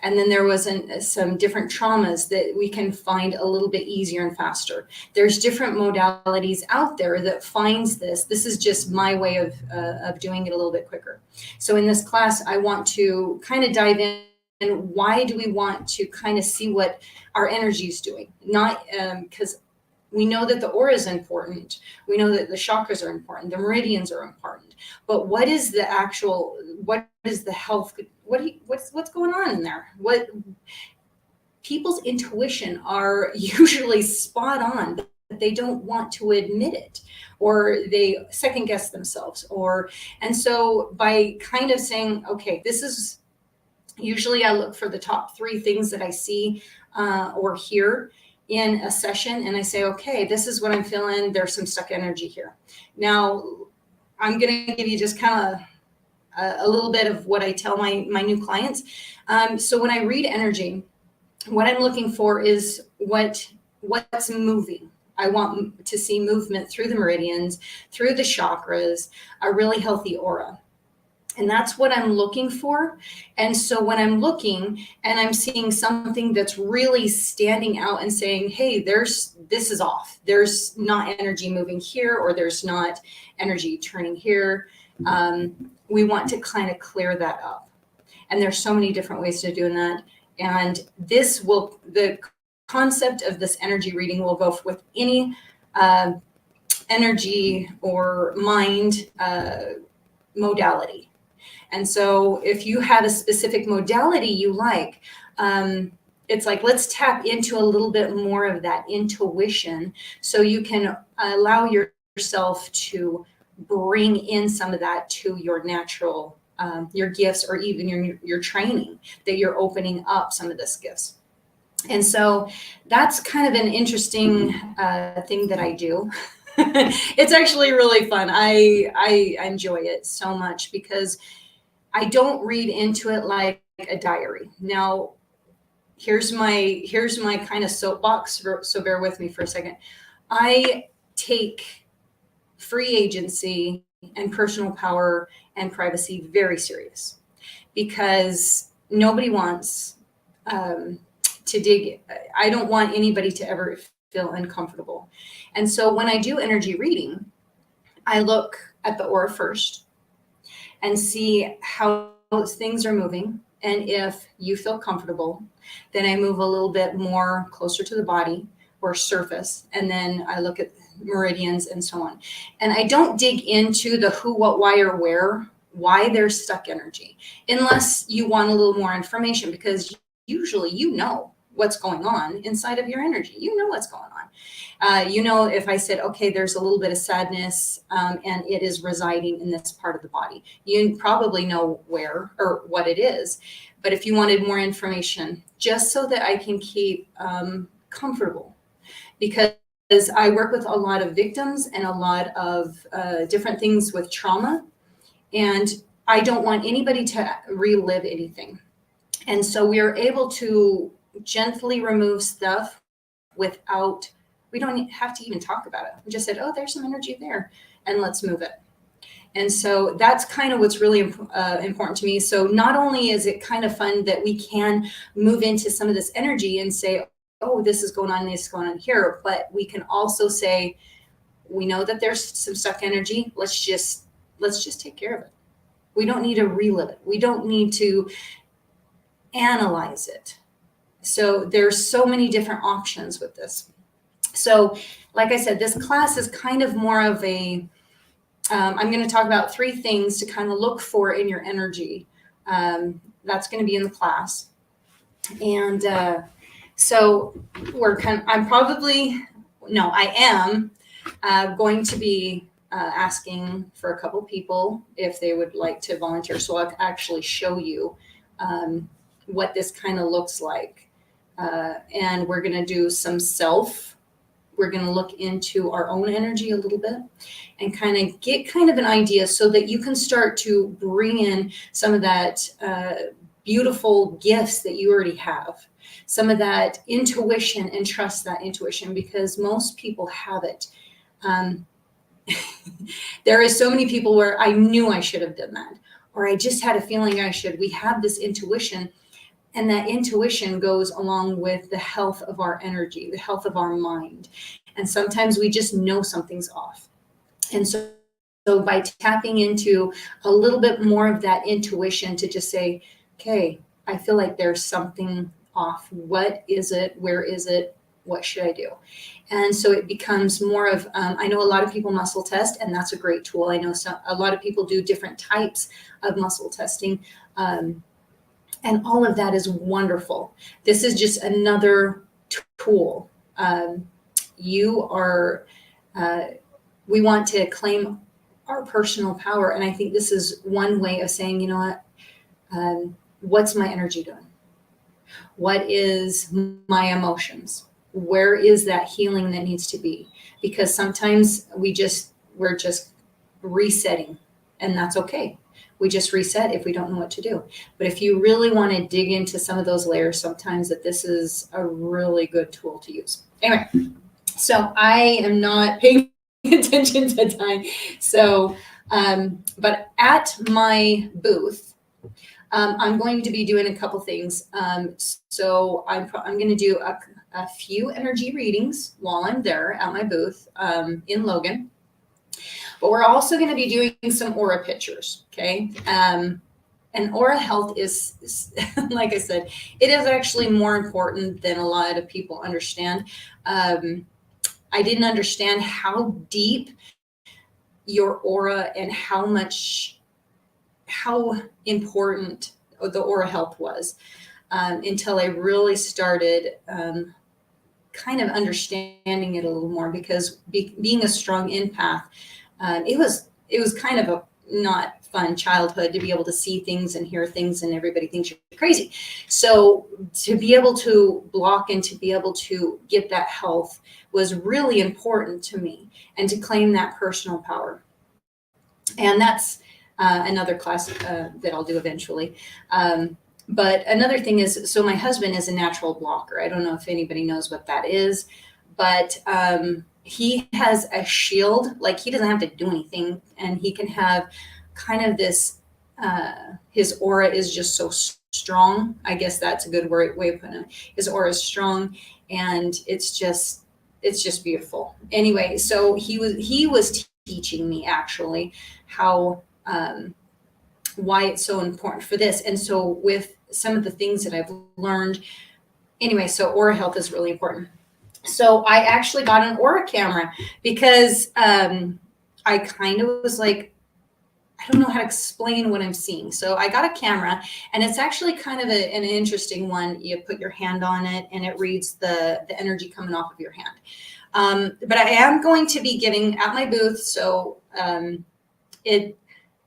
And then there was some different traumas that we can find a little bit easier and faster. There's different modalities out there that finds this. This is just my way of doing it a little bit quicker. So in this class, I want to kind of dive in. And why do we want to kind of see what our energy is doing? Not because we know that the aura is important. We know that the chakras are important. The meridians are important. But what is the actual, what is the health, what's going on in there? What people's intuition are usually spot on, but they don't want to admit it, or they second guess themselves, and so by kind of saying, okay, this is, usually I look for the top 3 things that I see or hear in a session, and I say, okay, this is what I'm feeling. There's some stuck energy here. Now, I'm going to give you just kind of a little bit of what I tell my new clients. So when I read energy, what I'm looking for is what's moving. I want to see movement through the meridians, through the chakras, a really healthy aura. And that's what I'm looking for. And so when I'm looking and I'm seeing something that's really standing out and saying, hey, this is off. There's not energy moving here, or there's not energy turning here. We want to kind of clear that up. And there's so many different ways to doing that. And the concept of this energy reading will go with any energy or mind modality. And so if you have a specific modality you like, it's like, let's tap into a little bit more of that intuition so you can allow yourself to bring in some of that to your natural, your gifts, or even your training, that you're opening up some of these gifts. And so that's kind of an interesting thing that I do. It's actually really fun. I enjoy it so much because I don't read into it like a diary. Now, here's my kind of soapbox, so bear with me for a second. I take free agency and personal power and privacy very serious, because nobody wants to dig. I don't want anybody to ever feel uncomfortable. And so when I do energy reading, I look at the aura first and see how things are moving. And if you feel comfortable, then I move a little bit more closer to the body or surface. And then I look at meridians and so on. And I don't dig into the who, what, why, or where, why there's stuck energy, unless you want a little more information, because usually you know what's going on inside of your energy. You know what's going on. If I said, okay, there's a little bit of sadness and it is residing in this part of the body, you probably know where or what it is. But if you wanted more information, just so that I can keep comfortable, because I work with a lot of victims and a lot of different things with trauma, and I don't want anybody to relive anything. And so we are able to gently remove stuff without, we don't have to even talk about it. We just said, oh, there's some energy there, and let's move it. And so that's kind of what's really important to me. So not only is it kind of fun that we can move into some of this energy and say, oh, this is going on, this is going on here, but we can also say, we know that there's some stuck energy. Let's just take care of it. We don't need to relive it. We don't need to analyze it. So there's so many different options with this. So like I said, this class is kind of more of a, I'm going to talk about 3 things to kind of look for in your energy. That's going to be in the class. And so I am going to be asking for a couple people if they would like to volunteer. So I'll actually show you what this kind of looks like. And we're going to do some we're going to look into our own energy a little bit and kind of get kind of an idea so that you can start to bring in some of that beautiful gifts that you already have, some of that intuition, and trust that intuition, because most people have it. There is so many people where I knew I should have done that, or I just had a feeling I should. We have this intuition, and that intuition goes along with the health of our energy, the health of our mind. And sometimes we just know something's off. And so by tapping into a little bit more of that intuition to just say, okay, I feel like there's something off. What is it? Where is it? What should I do? And so it becomes more of, I know a lot of people muscle test, and that's a great tool. I know a lot of people do different types of muscle testing. And all of that is wonderful. This is just another tool. We want to claim our personal power. And I think this is one way of saying, you know what, what's my energy doing? What is my emotions? Where is that healing that needs to be? Because sometimes we're just resetting, and that's okay. We just reset if we don't know what to do. But if you really want to dig into some of those layers, sometimes that this is a really good tool to use. Anyway, so I am not paying attention to time. So, but at my booth, I'm going to be doing a couple things. So I'm going to do a few energy readings while I'm there at my booth in Logan. But we're also going to be doing some aura pictures, okay? And aura health is, like I said, it is actually more important than a lot of people understand. I didn't understand how deep your aura and how important the aura health was until I really started kind of understanding it a little more, because being a strong empath, it was kind of a not fun childhood to be able to see things and hear things and everybody thinks you're crazy. So to be able to block and to be able to get that health was really important to me, and to claim that personal power. And that's another class that I'll do eventually. But another thing is, so my husband is a natural blocker. I don't know if anybody knows what that is, but he has a shield. Like, he doesn't have to do anything, and he can have kind of this, his aura is just so strong. I guess that's a good way of putting it. His aura is strong, and it's just beautiful. Anyway, so he was teaching me actually how, why it's so important for this. And so with some of the things that I've learned, anyway, so aura health is really important. So I actually got an aura camera because I kind of was like, I don't know how to explain what I'm seeing. So I got a camera, and it's actually kind of an interesting one. You put your hand on it, and it reads the energy coming off of your hand. But I am going to be giving at my booth. So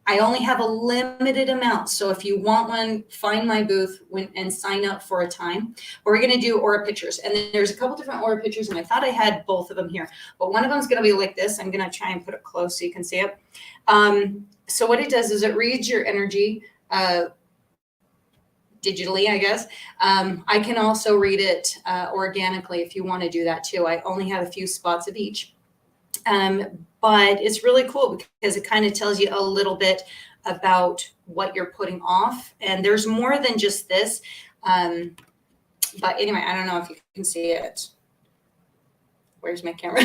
I only have a limited amount. So if you want one, find my booth and sign up for a time. We're going to do aura pictures. And then there's a couple different aura pictures, and I thought I had both of them here. But one of them is going to be like this. I'm going to try and put it close so you can see it. So what it does is it reads your energy digitally, I guess. I can also read it organically if you want to do that too. I only have a few spots of each. But it's really cool because it kind of tells you a little bit about what you're putting off. And there's more than just this. But anyway, I don't know if you can see it. Where's my camera?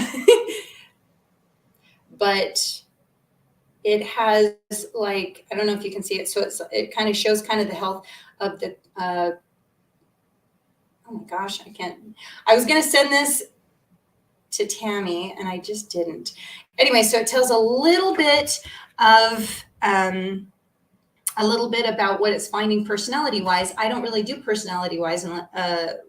But it has, like, I don't know if you can see it. So it kind of shows kind of the health of the, oh my gosh, I can't. I was going to send this to Tammy, and I just didn't. Anyway, so it tells a little bit of, a little bit about what it's finding personality-wise. I don't really do personality-wise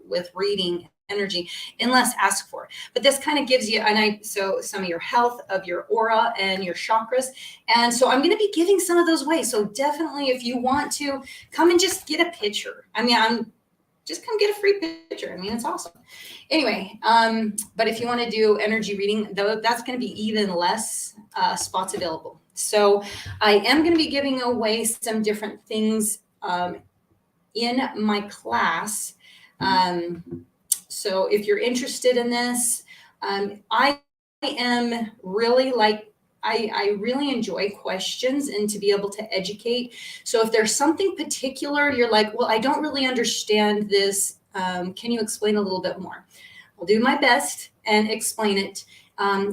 with reading energy unless asked for. But this kind of gives you, so some of your health of your aura and your chakras. And so I'm going to be giving some of those away. So definitely, if you want to come and just get a picture. I mean, just come get a free picture. I mean, it's awesome. Anyway, but if you want to do energy reading, though, that's going to be even less spots available. So I am going to be giving away some different things in my class. So if you're interested in this, I am really I really enjoy questions and to be able to educate. So if there's something particular, you're like, well, I don't really understand this. Can you explain a little bit more? I'll do my best and explain it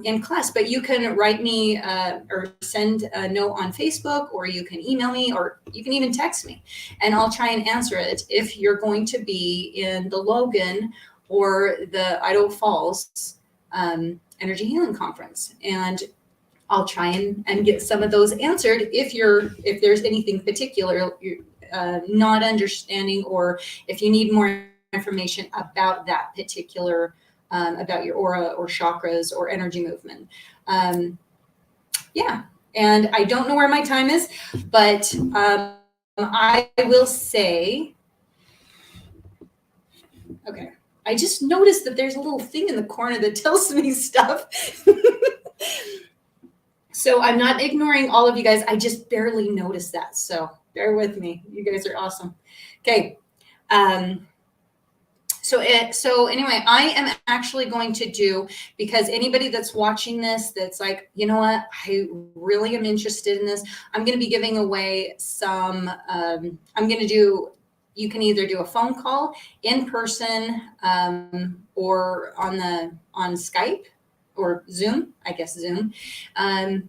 in class, but you can write me or send a note on Facebook, or you can email me, or you can even text me, and I'll try and answer it if you're going to be in the Logan or the Idaho Falls Energy Healing Conference. And I'll try and get some of those answered if there's anything particular you're not understanding, or if you need more information about that particular about your aura or chakras or energy movement. Yeah, and I don't know where my time is, but I will say, okay, I just noticed that there's a little thing in the corner that tells me stuff. So I'm not ignoring all of you guys. I just barely noticed that. So bear with me. You guys are awesome. Okay. So anyway, I am actually going to do, because anybody that's watching this, that's like, you know what, I really am interested in this. I'm going to be giving away some, you can either do a phone call in person or on Skype or Zoom, I guess Zoom. I'm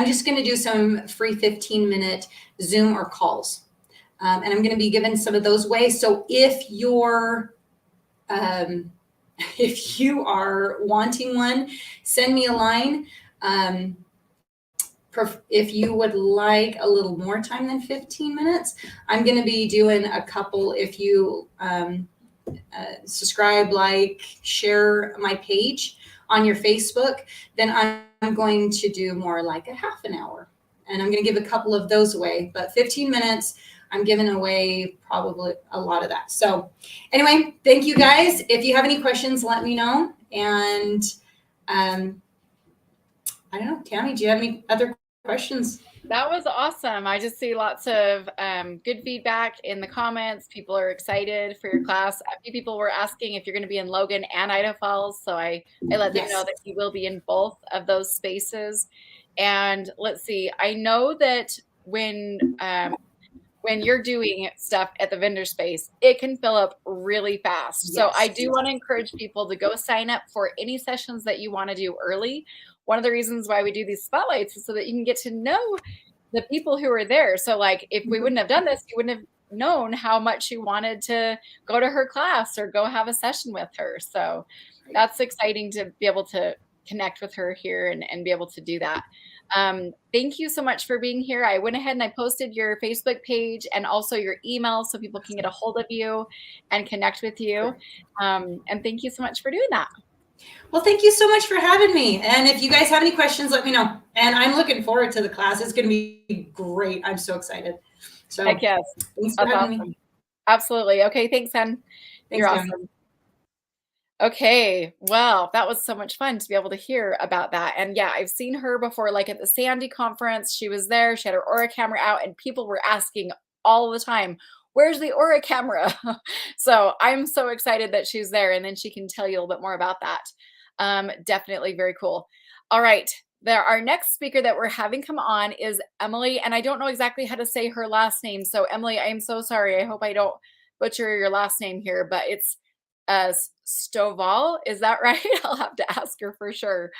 just going to do some free 15-minute Zoom or calls. And I'm going to be giving some of those away. So if you are wanting one, send me a line. If you would like a little more time than 15 minutes, I'm going to be doing a couple. If you subscribe, like, share my page on your Facebook, then I'm going to do more like a half an hour, and I'm going to give a couple of those away. But 15 minutes, I'm giving away probably a lot of that. So anyway, thank you guys. If you have any questions, let me know. And I don't know, Tammy, do you have any other questions? That was awesome. I just see lots of good feedback in the comments. People are excited for your class. A few people were asking if you're going to be in Logan and Idaho Falls. So I let them know that you will be in both of those spaces. And let's see, I know that when you're doing stuff at the vendor space, it can fill up really fast. Yes. So I do want to encourage people to go sign up for any sessions that you want to do early. One of the reasons why we do these spotlights is so that you can get to know the people who are there. So like, if we wouldn't have done this, you wouldn't have known how much you wanted to go to her class or go have a session with her. So that's exciting to be able to connect with her here and be able to do that. Thank you so much for being here. I went ahead and I posted your Facebook page and also your email so people can get a hold of you and connect with you. And thank you so much for doing that. Well, thank you so much for having me. And if you guys have any questions, let me know. And I'm looking forward to the class. It's going to be great. I'm so excited. So heck yes. Thanks for having me. Absolutely. Okay. Thanks, Hen. You're awesome. Tammy. Okay, well, that was so much fun to be able to hear about that. And yeah, I've seen her before, like at the Sandy conference. She was there, she had her Aura camera out, and people were asking all the time, where's the Aura camera? So I'm so excited that she's there, and then she can tell you a little bit more about that. Definitely very cool. All right, our next speaker that we're having come on is Emily, and I don't know exactly how to say her last name. So Emily, I am so sorry. I hope I don't butcher your last name here, but it's Stovall, is that right? I'll have to ask her for sure.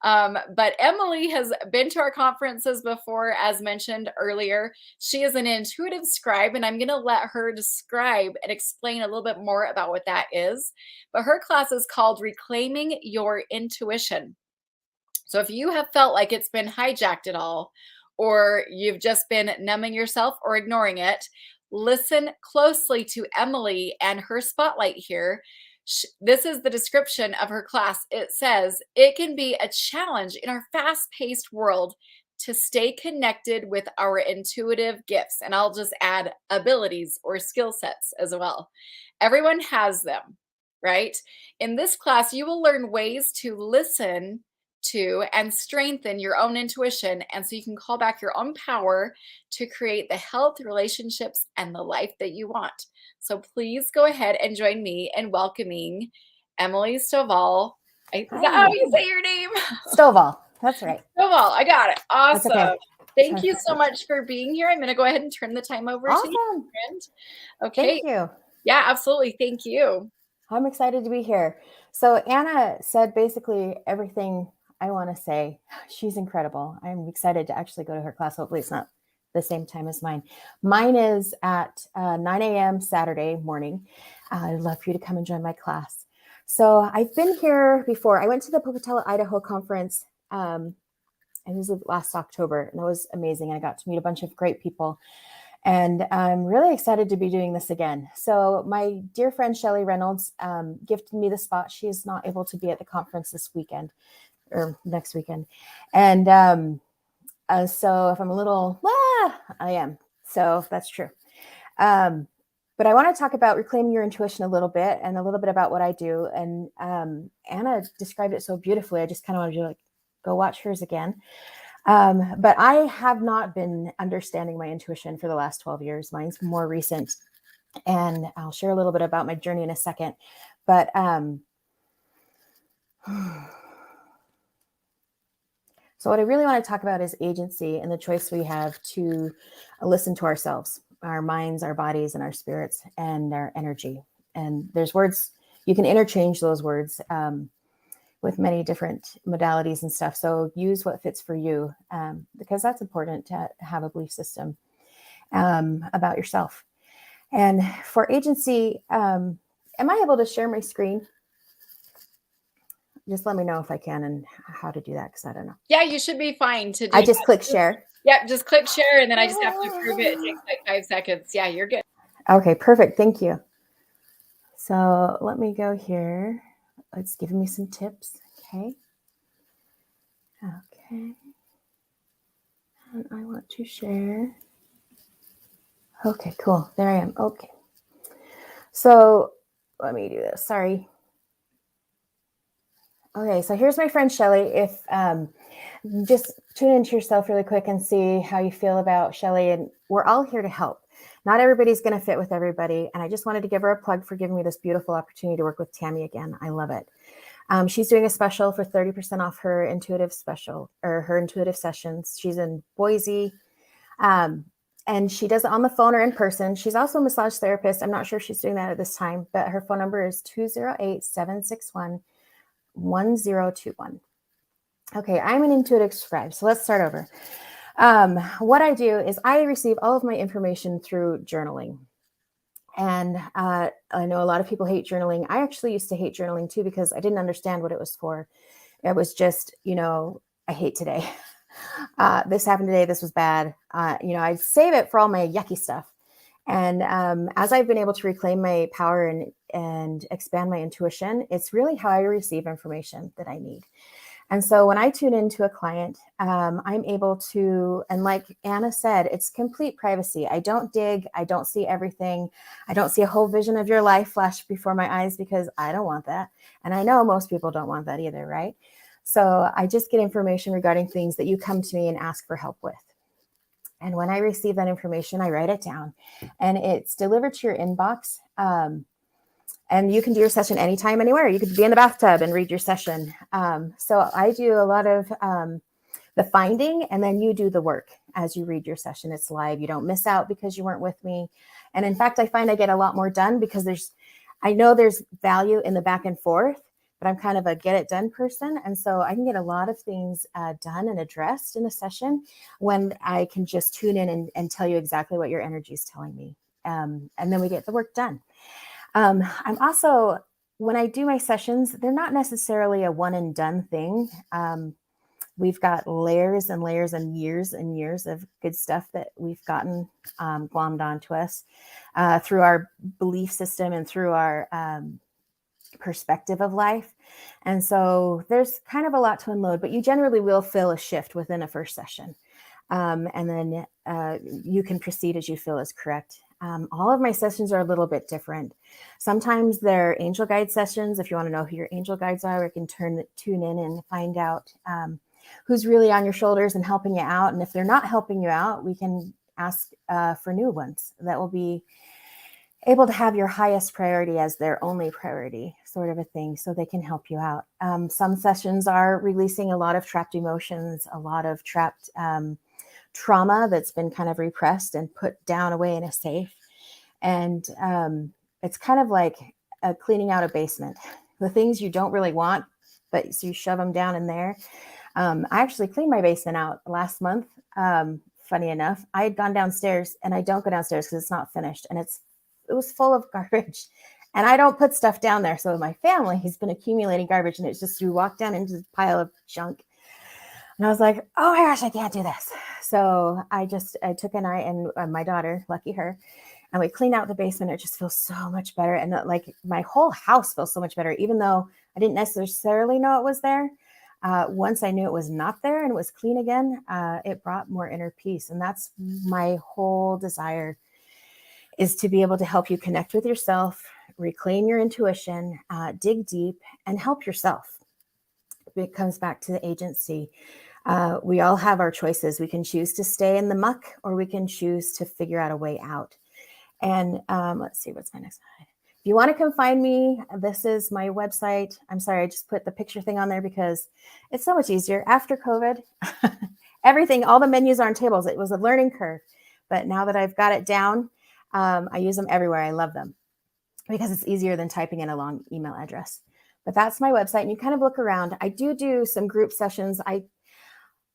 But Emily has been to our conferences before, as mentioned earlier. She is an intuitive scribe, and I'm going to let her describe and explain a little bit more about what that is. But her class is called Reclaiming Your Intuition. So if you have felt like it's been hijacked at all, or you've just been numbing yourself or ignoring it, listen closely to Emily and her spotlight here. This is the description of her class. It says, it can be a challenge in our fast-paced world to stay connected with our intuitive gifts. And I'll just add abilities or skill sets as well. Everyone has them, right? In this class, you will learn ways to listen to and strengthen your own intuition. And so you can call back your own power to create the health, relationships, and the life that you want. So please go ahead and join me in welcoming Emily Stovall. Is that how you say your name? Stovall. That's right. Stovall. I got it. Awesome. Okay. Thank you so much for being here. I'm going to go ahead and turn the time over to you, friend. Okay. Thank you. Yeah, absolutely. Thank you. I'm excited to be here. So Anna said basically everything I want to say. She's incredible. I'm excited to actually go to her class. Hopefully it's not the same time as mine. Mine is at 9 a.m. Saturday morning. I'd love for you to come and join my class. So I've been here before. I went to the Pocatello, Idaho conference. It was last October, and that was amazing. I got to meet a bunch of great people. And I'm really excited to be doing this again. So my dear friend, Shelly Reynolds, gifted me the spot. She is not able to be at the conference this weekend or next weekend. And so if I'm a little, I am. So that's true. But I want to talk about reclaiming your intuition a little bit and a little bit about what I do. And Anna described it so beautifully. I just kind of wanted to go watch hers again. But I have not been understanding my intuition for the last 12 years. Mine's more recent. And I'll share a little bit about my journey in a second. But so what I really want to talk about is agency and the choice we have to listen to ourselves, our minds, our bodies, and our spirits, and our energy. And there's words, you can interchange those words with many different modalities and stuff. So use what fits for you, because that's important to have a belief system about yourself. And for agency, am I able to share my screen? Just let me know if I can and how to do that, because I don't know. Yeah, you should be fine to do I just click share. Yep, just click share, and then I just have to approve it. It takes like 5 seconds. Yeah, you're good. Okay, perfect. Thank you. So let me go here. It's giving me some tips. Okay. Okay. And I want to share. Okay, cool. There I am. Okay. So let me do this. Sorry. Okay, so here's my friend Shelly. If just tune into yourself really quick and see how you feel about Shelly. And we're all here to help. Not everybody's going to fit with everybody. And I just wanted to give her a plug for giving me this beautiful opportunity to work with Tammy again. I love it. She's doing a special for 30% off her intuitive special, or her intuitive sessions. She's in Boise. And she does it on the phone or in person. She's also a massage therapist. I'm not sure if she's doing that at this time, but her phone number is 208-761-1021. Okay, I'm an intuitive scribe. So let's start over. What I do is I receive all of my information through journaling. And I know a lot of people hate journaling. I actually used to hate journaling too, because I didn't understand what it was for. It was just, I hate today. This happened today. This was bad. I save it for all my yucky stuff. And as I've been able to reclaim my power and expand my intuition, it's really how I receive information that I need. And so when I tune into a client, I'm able to, and like Anna said, it's complete privacy. I don't dig. I don't see everything. I don't see a whole vision of your life flash before my eyes, because I don't want that. And I know most people don't want that either, right? So I just get information regarding things that you come to me and ask for help with. And when I receive that information, I write it down, and it's delivered to your inbox. And you can do your session anytime, anywhere. You could be in the bathtub and read your session. So I do a lot of the finding, and then you do the work as you read your session. It's live. You don't miss out because you weren't with me. And in fact, I find I get a lot more done because I know there's value in the back and forth, but I'm kind of a get it done person. And so I can get a lot of things done and addressed in a session when I can just tune in and tell you exactly what your energy is telling me. And then we get the work done. I'm also, when I do my sessions, they're not necessarily a one and done thing. We've got layers and layers and years of good stuff that we've gotten glommed onto us through our belief system and through our perspective of life. And so there's kind of a lot to unload, but you generally will feel a shift within a first session. And then you can proceed as you feel is correct. All of my sessions are a little bit different. Sometimes they're angel guide sessions. If you want to know who your angel guides are, we can tune in and find out who's really on your shoulders and helping you out. And if they're not helping you out, we can ask for new ones that will be able to have your highest priority as their only priority, sort of a thing, so they can help you out. Some sessions are releasing a lot of trapped emotions, a lot of trapped trauma that's been kind of repressed and put down away in a safe. And it's kind of like cleaning out a basement. The things you don't really want, but so you shove them down in there. I actually cleaned my basement out last month. Funny enough, I had gone downstairs, and I don't go downstairs because it's not finished, and it was full of garbage. And I don't put stuff down there. So my family has been accumulating garbage, and it's just, you walk down into this pile of junk. And I was like, oh my gosh, I can't do this. So I took a night, and my daughter, lucky her, and we cleaned out the basement. It just feels so much better. And like my whole house feels so much better, even though I didn't necessarily know it was there. Once I knew it was not there and it was clean again, it brought more inner peace. And that's my whole desire, is to be able to help you connect with yourself, reclaim your intuition, dig deep, and help yourself. It comes back to the agency. We all have our choices. We can choose to stay in the muck, or we can choose to figure out a way out. And let's see, what's my next slide? If you want to come find me, this is my website. I'm sorry, I just put the picture thing on there because it's so much easier. After COVID, everything, all the menus are on tables. It was a learning curve. But now that I've got it down, I use them everywhere. I love them because it's easier than typing in a long email address. But that's my website, and you kind of look around. I do some group sessions.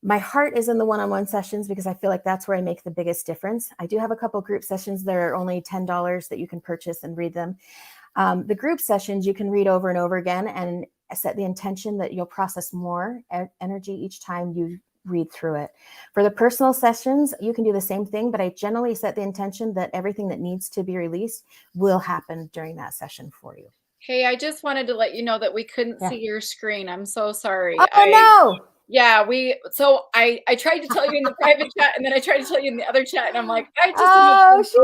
My heart is in the one-on-one sessions because I feel like that's where I make the biggest difference. I do have a couple group sessions that are only $10 that you can purchase and read them. The group sessions you can read over and over again and set the intention that you'll process more energy each time you read through it. For the personal sessions, you can do the same thing, but I generally set the intention that everything that needs to be released will happen during that session for you. Hey, I just wanted to let you know that we couldn't see your screen. I'm so sorry. Oh, no. Yeah, so I tried to tell you in the private chat, and then I tried to tell you in the other chat, and I'm like, I just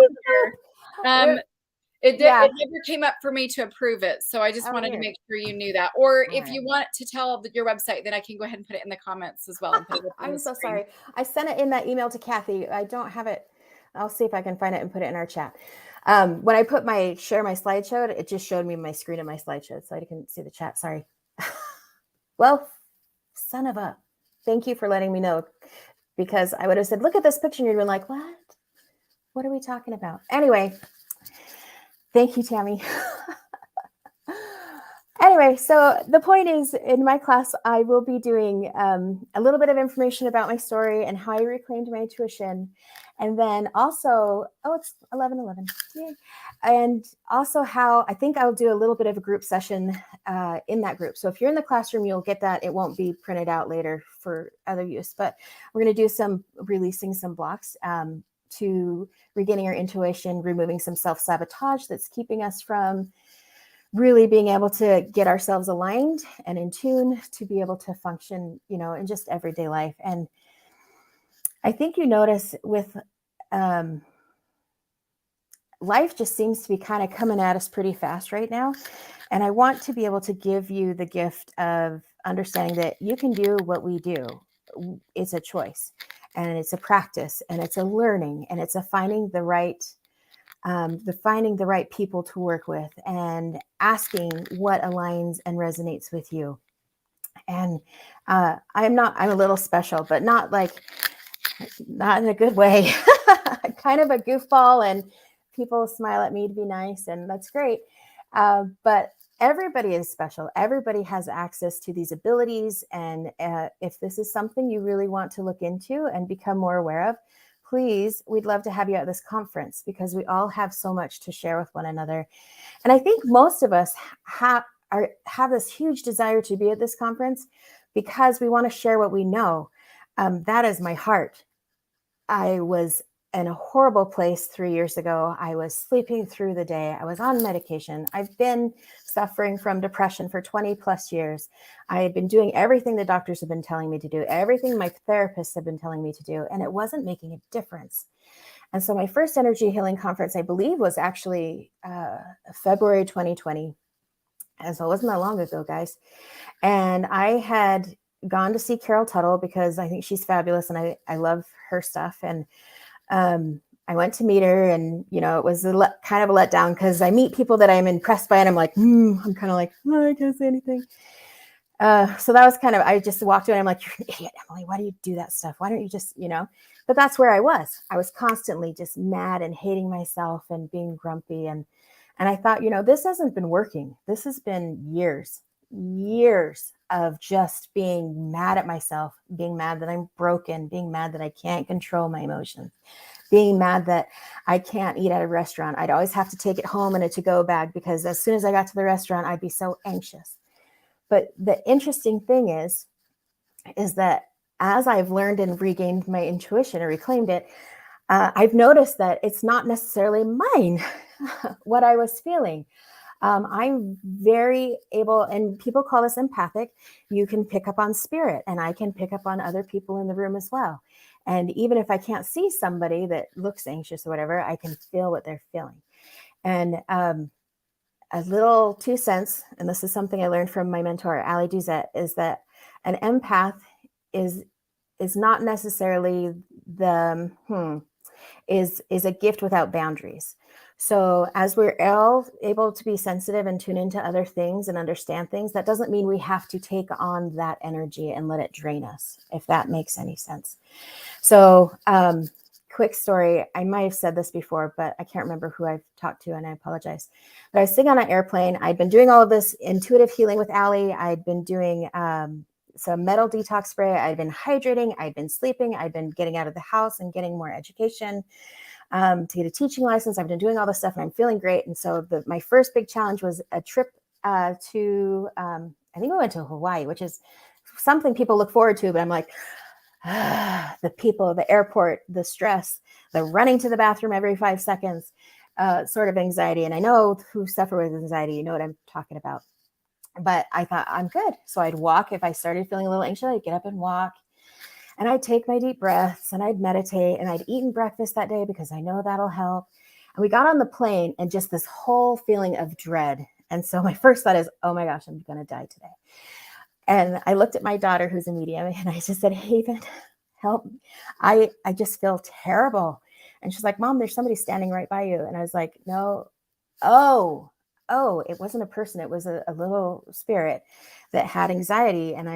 it never came up for me to approve it. So I just wanted to make sure you knew that. Or if you want to tell your website, then I can go ahead and put it in the comments as well. And put it I'm so sorry. I sent it in that email to Kathy. I don't have it. I'll see if I can find it and put it in our chat. When I put share my slideshow, it just showed me my screen and my slideshow, so I couldn't see the chat. Sorry. Well, son of a, thank you for letting me know, because I would have said, look at this picture, and you'd been like, what are we talking about? Anyway, thank you, Tammy. Anyway, so the point is, in my class, I will be doing a little bit of information about my story and how I reclaimed my intuition. And then also, it's 11:11. Yay. And also how I think I'll do a little bit of a group session in that group. So if you're in the classroom, you'll get that. It won't be printed out later for other use, but we're going to do releasing some blocks to regaining our intuition, removing some self-sabotage that's keeping us from really being able to get ourselves aligned and in tune to be able to function, in just everyday life. And I think you notice with life just seems to be kind of coming at us pretty fast right now. And I want to be able to give you the gift of understanding that you can do what we do. It's a choice, and it's a practice, and it's a learning, and it's a finding the right people to work with, and asking what aligns and resonates with you. And I'm a little special, but not in a good way. Kind of a goofball, and people smile at me to be nice, and that's great. But everybody is special. Everybody has access to these abilities. And if this is something you really want to look into and become more aware of, please, we'd love to have you at this conference, because we all have so much to share with one another. And I think most of us have this huge desire to be at this conference because we want to share what we know. That is my heart. I was in a horrible place 3 years ago. I was sleeping through the day. I was on medication. I've been suffering from depression for 20 plus years. I had been doing everything the doctors have been telling me to do, everything my therapists have been telling me to do, and it wasn't making a difference. And so my first energy healing conference, I believe, was actually February 2020. And so it wasn't that long ago, guys. And I had gone to see Carol Tuttle because I think she's fabulous and I love her stuff. And I went to meet her, and, you know, it was kind of a letdown because I meet people that I'm impressed by and I'm like, I'm kind of like, oh, I can't say anything. So that was kind of, I just walked away and I'm like, you're an idiot, Emily. Why do you do that stuff? Why don't you just, you know, but that's where I was. I was constantly just mad and hating myself and being grumpy. And I thought, you know, this hasn't been working. This has been years of just being mad at myself, being mad that I'm broken, being mad that I can't control my emotions, being mad that I can't eat at a restaurant. I'd always have to take it home in a to-go bag because as soon as I got to the restaurant, I'd be so anxious. But the interesting thing is that as I've learned and regained my intuition or reclaimed it, I've noticed that it's not necessarily mine, what I was feeling. I'm very able, and people call this empathic. You can pick up on spirit, and I can pick up on other people in the room as well. And even if I can't see somebody that looks anxious or whatever, I can feel what they're feeling. And a little 2 cents, and this is something I learned from my mentor, Ali Duzette, is that an empath is not necessarily is a gift without boundaries. So as we're all able to be sensitive and tune into other things and understand things, that doesn't mean we have to take on that energy and let it drain us, if that makes any sense. So quick story. I might have said this before, but I can't remember who I've talked to, and I apologize. But I was sitting on an airplane. I'd been doing all of this intuitive healing with Ali. I'd been doing some metal detox spray. I'd been hydrating. I'd been sleeping. I'd been getting out of the house and getting more education to get a teaching license. I've been doing all this stuff and I'm feeling great. And so my first big challenge was a trip to, I think we went to Hawaii, which is something people look forward to, but I'm like, the people, the airport, the stress, the running to the bathroom every 5 seconds, sort of anxiety. And I know who suffer with anxiety, you know what I'm talking about. But I thought, I'm good. So I'd walk. If I started feeling a little anxious, I'd get up and walk. And I'd take my deep breaths and I'd meditate, and I'd eaten breakfast that day because I know that'll help. And we got on the plane and just this whole feeling of dread. And so my first thought is, oh my gosh, I'm going to die today. And I looked at my daughter, who's a medium, and I just said, Haven, help. I just feel terrible. And she's like, Mom, there's somebody standing right by you. And I was like, no. Oh, it wasn't a person. It was a little spirit that had anxiety. And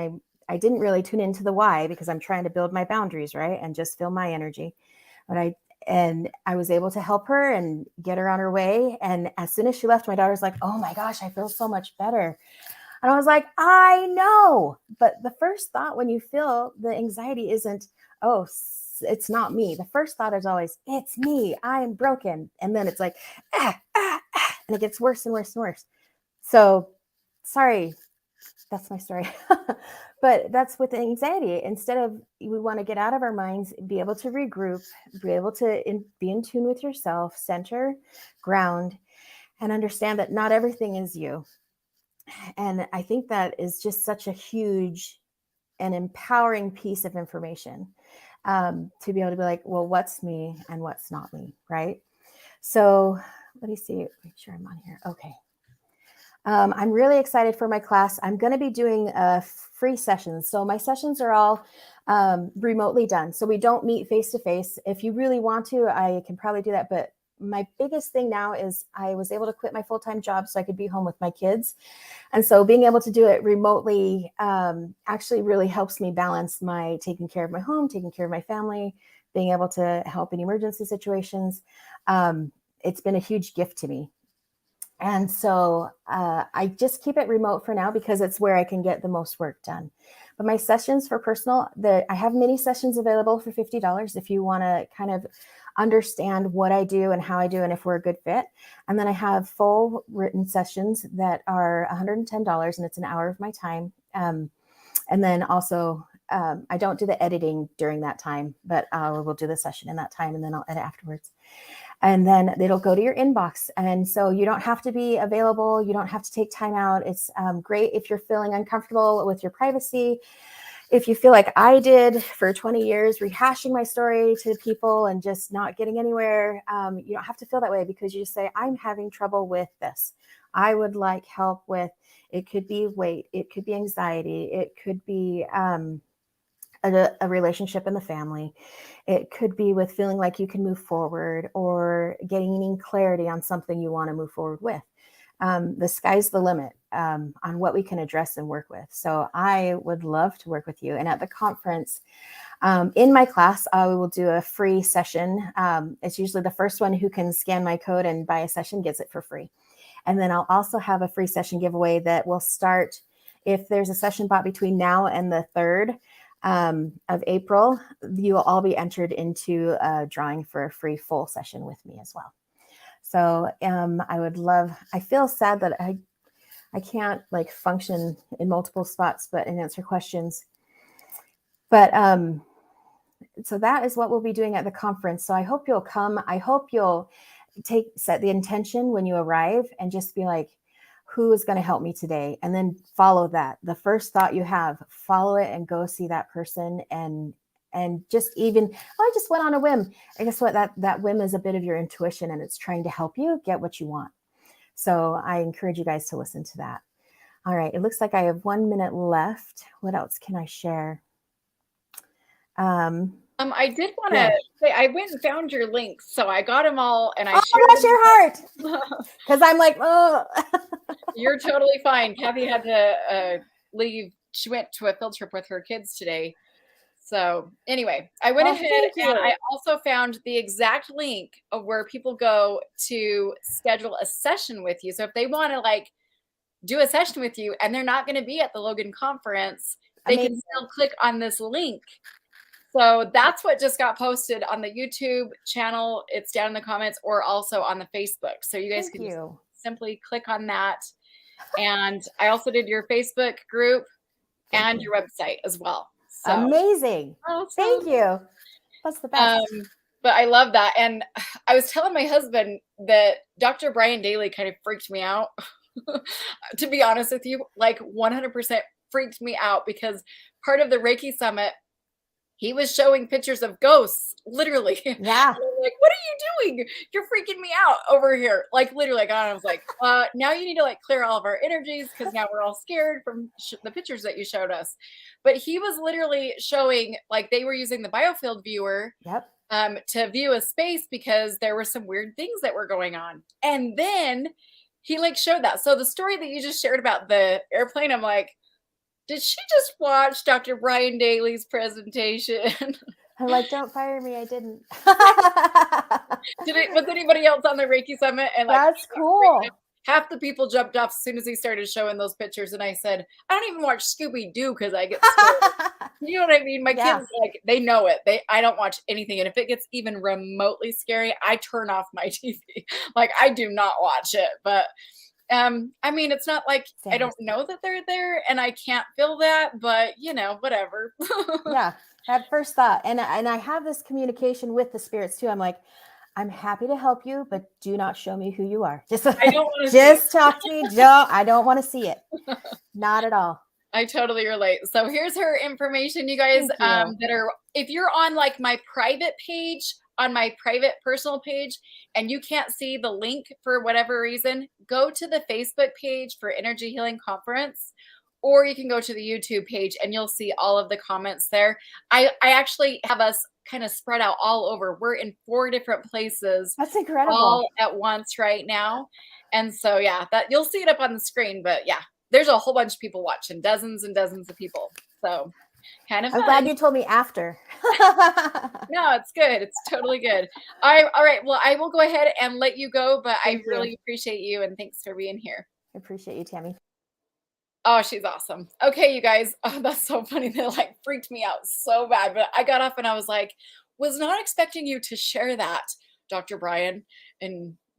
I didn't really tune into the why because I'm trying to build my boundaries, right? And just feel my energy. But I was able to help her and get her on her way. And as soon as she left, my daughter's like, oh my gosh, I feel so much better. And I was like, I know. But the first thought when you feel the anxiety isn't, oh, it's not me. The first thought is always, it's me. I am broken. And then it's like, and it gets worse and worse and worse. So sorry, that's my story. But that's with anxiety. Instead of, we want to get out of our minds, be able to regroup, be able to be in tune with yourself, center, ground, and understand that not everything is you. And I think that is just such a huge and empowering piece of information, to be able to be like, well, what's me and what's not me, right? So let me see, make sure I'm on here. Okay. I'm really excited for my class. I'm going to be doing free sessions. So my sessions are all remotely done. So we don't meet face to face. If you really want to, I can probably do that. But my biggest thing now is I was able to quit my full-time job so I could be home with my kids. And so being able to do it remotely actually really helps me balance my taking care of my home, taking care of my family, being able to help in emergency situations. It's been a huge gift to me. And so I just keep it remote for now because it's where I can get the most work done. But my sessions for personal, I have mini sessions available for $50 if you want to kind of understand what I do and how I do and if we're a good fit. And then I have full written sessions that are $110, and it's an hour of my time. And then also I don't do the editing during that time, but we'll do the session in that time and then I'll edit afterwards. And then it'll go to your inbox. And so you don't have to be available. You don't have to take time out. It's great if you're feeling uncomfortable with your privacy. If you feel like I did for 20 years, rehashing my story to people and just not getting anywhere, you don't have to feel that way, because you just say, I'm having trouble with this. I would like help with, it could be weight, it could be anxiety, it could be a relationship in the family. It could be with feeling like you can move forward or gaining clarity on something you want to move forward with. The sky's the limit on what we can address and work with. So I would love to work with you. And at the conference, in my class, we will do a free session. It's usually the first one who can scan my code and buy a session gets it for free. And then I'll also have a free session giveaway that will start if there's a session bought between now and the 3rd of April. You will all be entered into a drawing for a free full session with me as well. So I feel sad that I can't like function in multiple spots, but and answer questions. But so that is what we'll be doing at the conference. So I hope you'll come. I hope you'll set the intention when you arrive and just be like, who is going to help me today? And then follow that. The first thought you have, follow it and go see that person. And just even, I just went on a whim. And guess what? That whim is a bit of your intuition, and it's trying to help you get what you want. So I encourage you guys to listen to that. All right. It looks like I have 1 minute left. What else can I share? I did want to say, I went and found your links, so I got them all, and I shared bless your heart, because I'm like, oh. You're totally fine. Kathy had to leave. She went to a field trip with her kids today. So anyway, I went ahead and I also found the exact link of where people go to schedule a session with you. So if they want to like do a session with you and they're not going to be at the Logan conference, they can still click on this link. So that's what just got posted on the YouTube channel. It's down in the comments, or also on the Facebook. So you guys can simply click on that. And I also did your Facebook group and your website as well. So, amazing. Thank you. That's the best. But I love that. And I was telling my husband that Dr. Brian Daly kind of freaked me out. To be honest with you, like 100% freaked me out, because part of the Reiki Summit, he was showing pictures of ghosts, literally. Yeah. And I'm like, what are you doing? You're freaking me out over here. Like literally, I was like, now you need to like clear all of our energies, because now we're all scared from the pictures that you showed us. But he was literally showing, like, they were using the Biofilled Viewer to view a space because there were some weird things that were going on. And then he like showed that. So the story that you just shared about the airplane, I'm like, did she just watch Dr. Brian Daly's presentation? I'm like, don't fire me. I didn't. Was anybody else on the Reiki Summit? And like, that's cool. Half the people jumped off as soon as he started showing those pictures. And I said, I don't even watch Scooby-Doo because I get scared. You know what I mean? My kids, like, they know it. I don't watch anything. And if it gets even remotely scary, I turn off my TV. Like, I do not watch it. But I mean, it's not like I don't know that they're there and I can't feel that, but you know, whatever. Yeah. At first thought. And I have this communication with the spirits too. I'm like, I'm happy to help you, but do not show me who you are. Just, I don't want to just talk to me. I don't want to see it. Not at all. I totally relate. So here's her information, you guys, if you're on like my private page, on my private personal page, and you can't see the link for whatever reason, go to the Facebook page for Energy Healing Conference, or you can go to the YouTube page and you'll see all of the comments there. I actually have us kind of spread out all over. We're in 4 different places. That's incredible. All at once right now. And so, yeah, that you'll see it up on the screen, but yeah, there's a whole bunch of people watching, dozens and dozens of people. So kind of fun. I'm glad you told me after. No, it's good. It's totally good. All right. Well, I will go ahead and let you go, but I really appreciate you, and thanks for being here. I appreciate you, Tammy. Oh, she's awesome. Okay, you guys. Oh, that's so funny. That like freaked me out so bad. But I got up and I was like, was not expecting you to share that, Dr. Brian.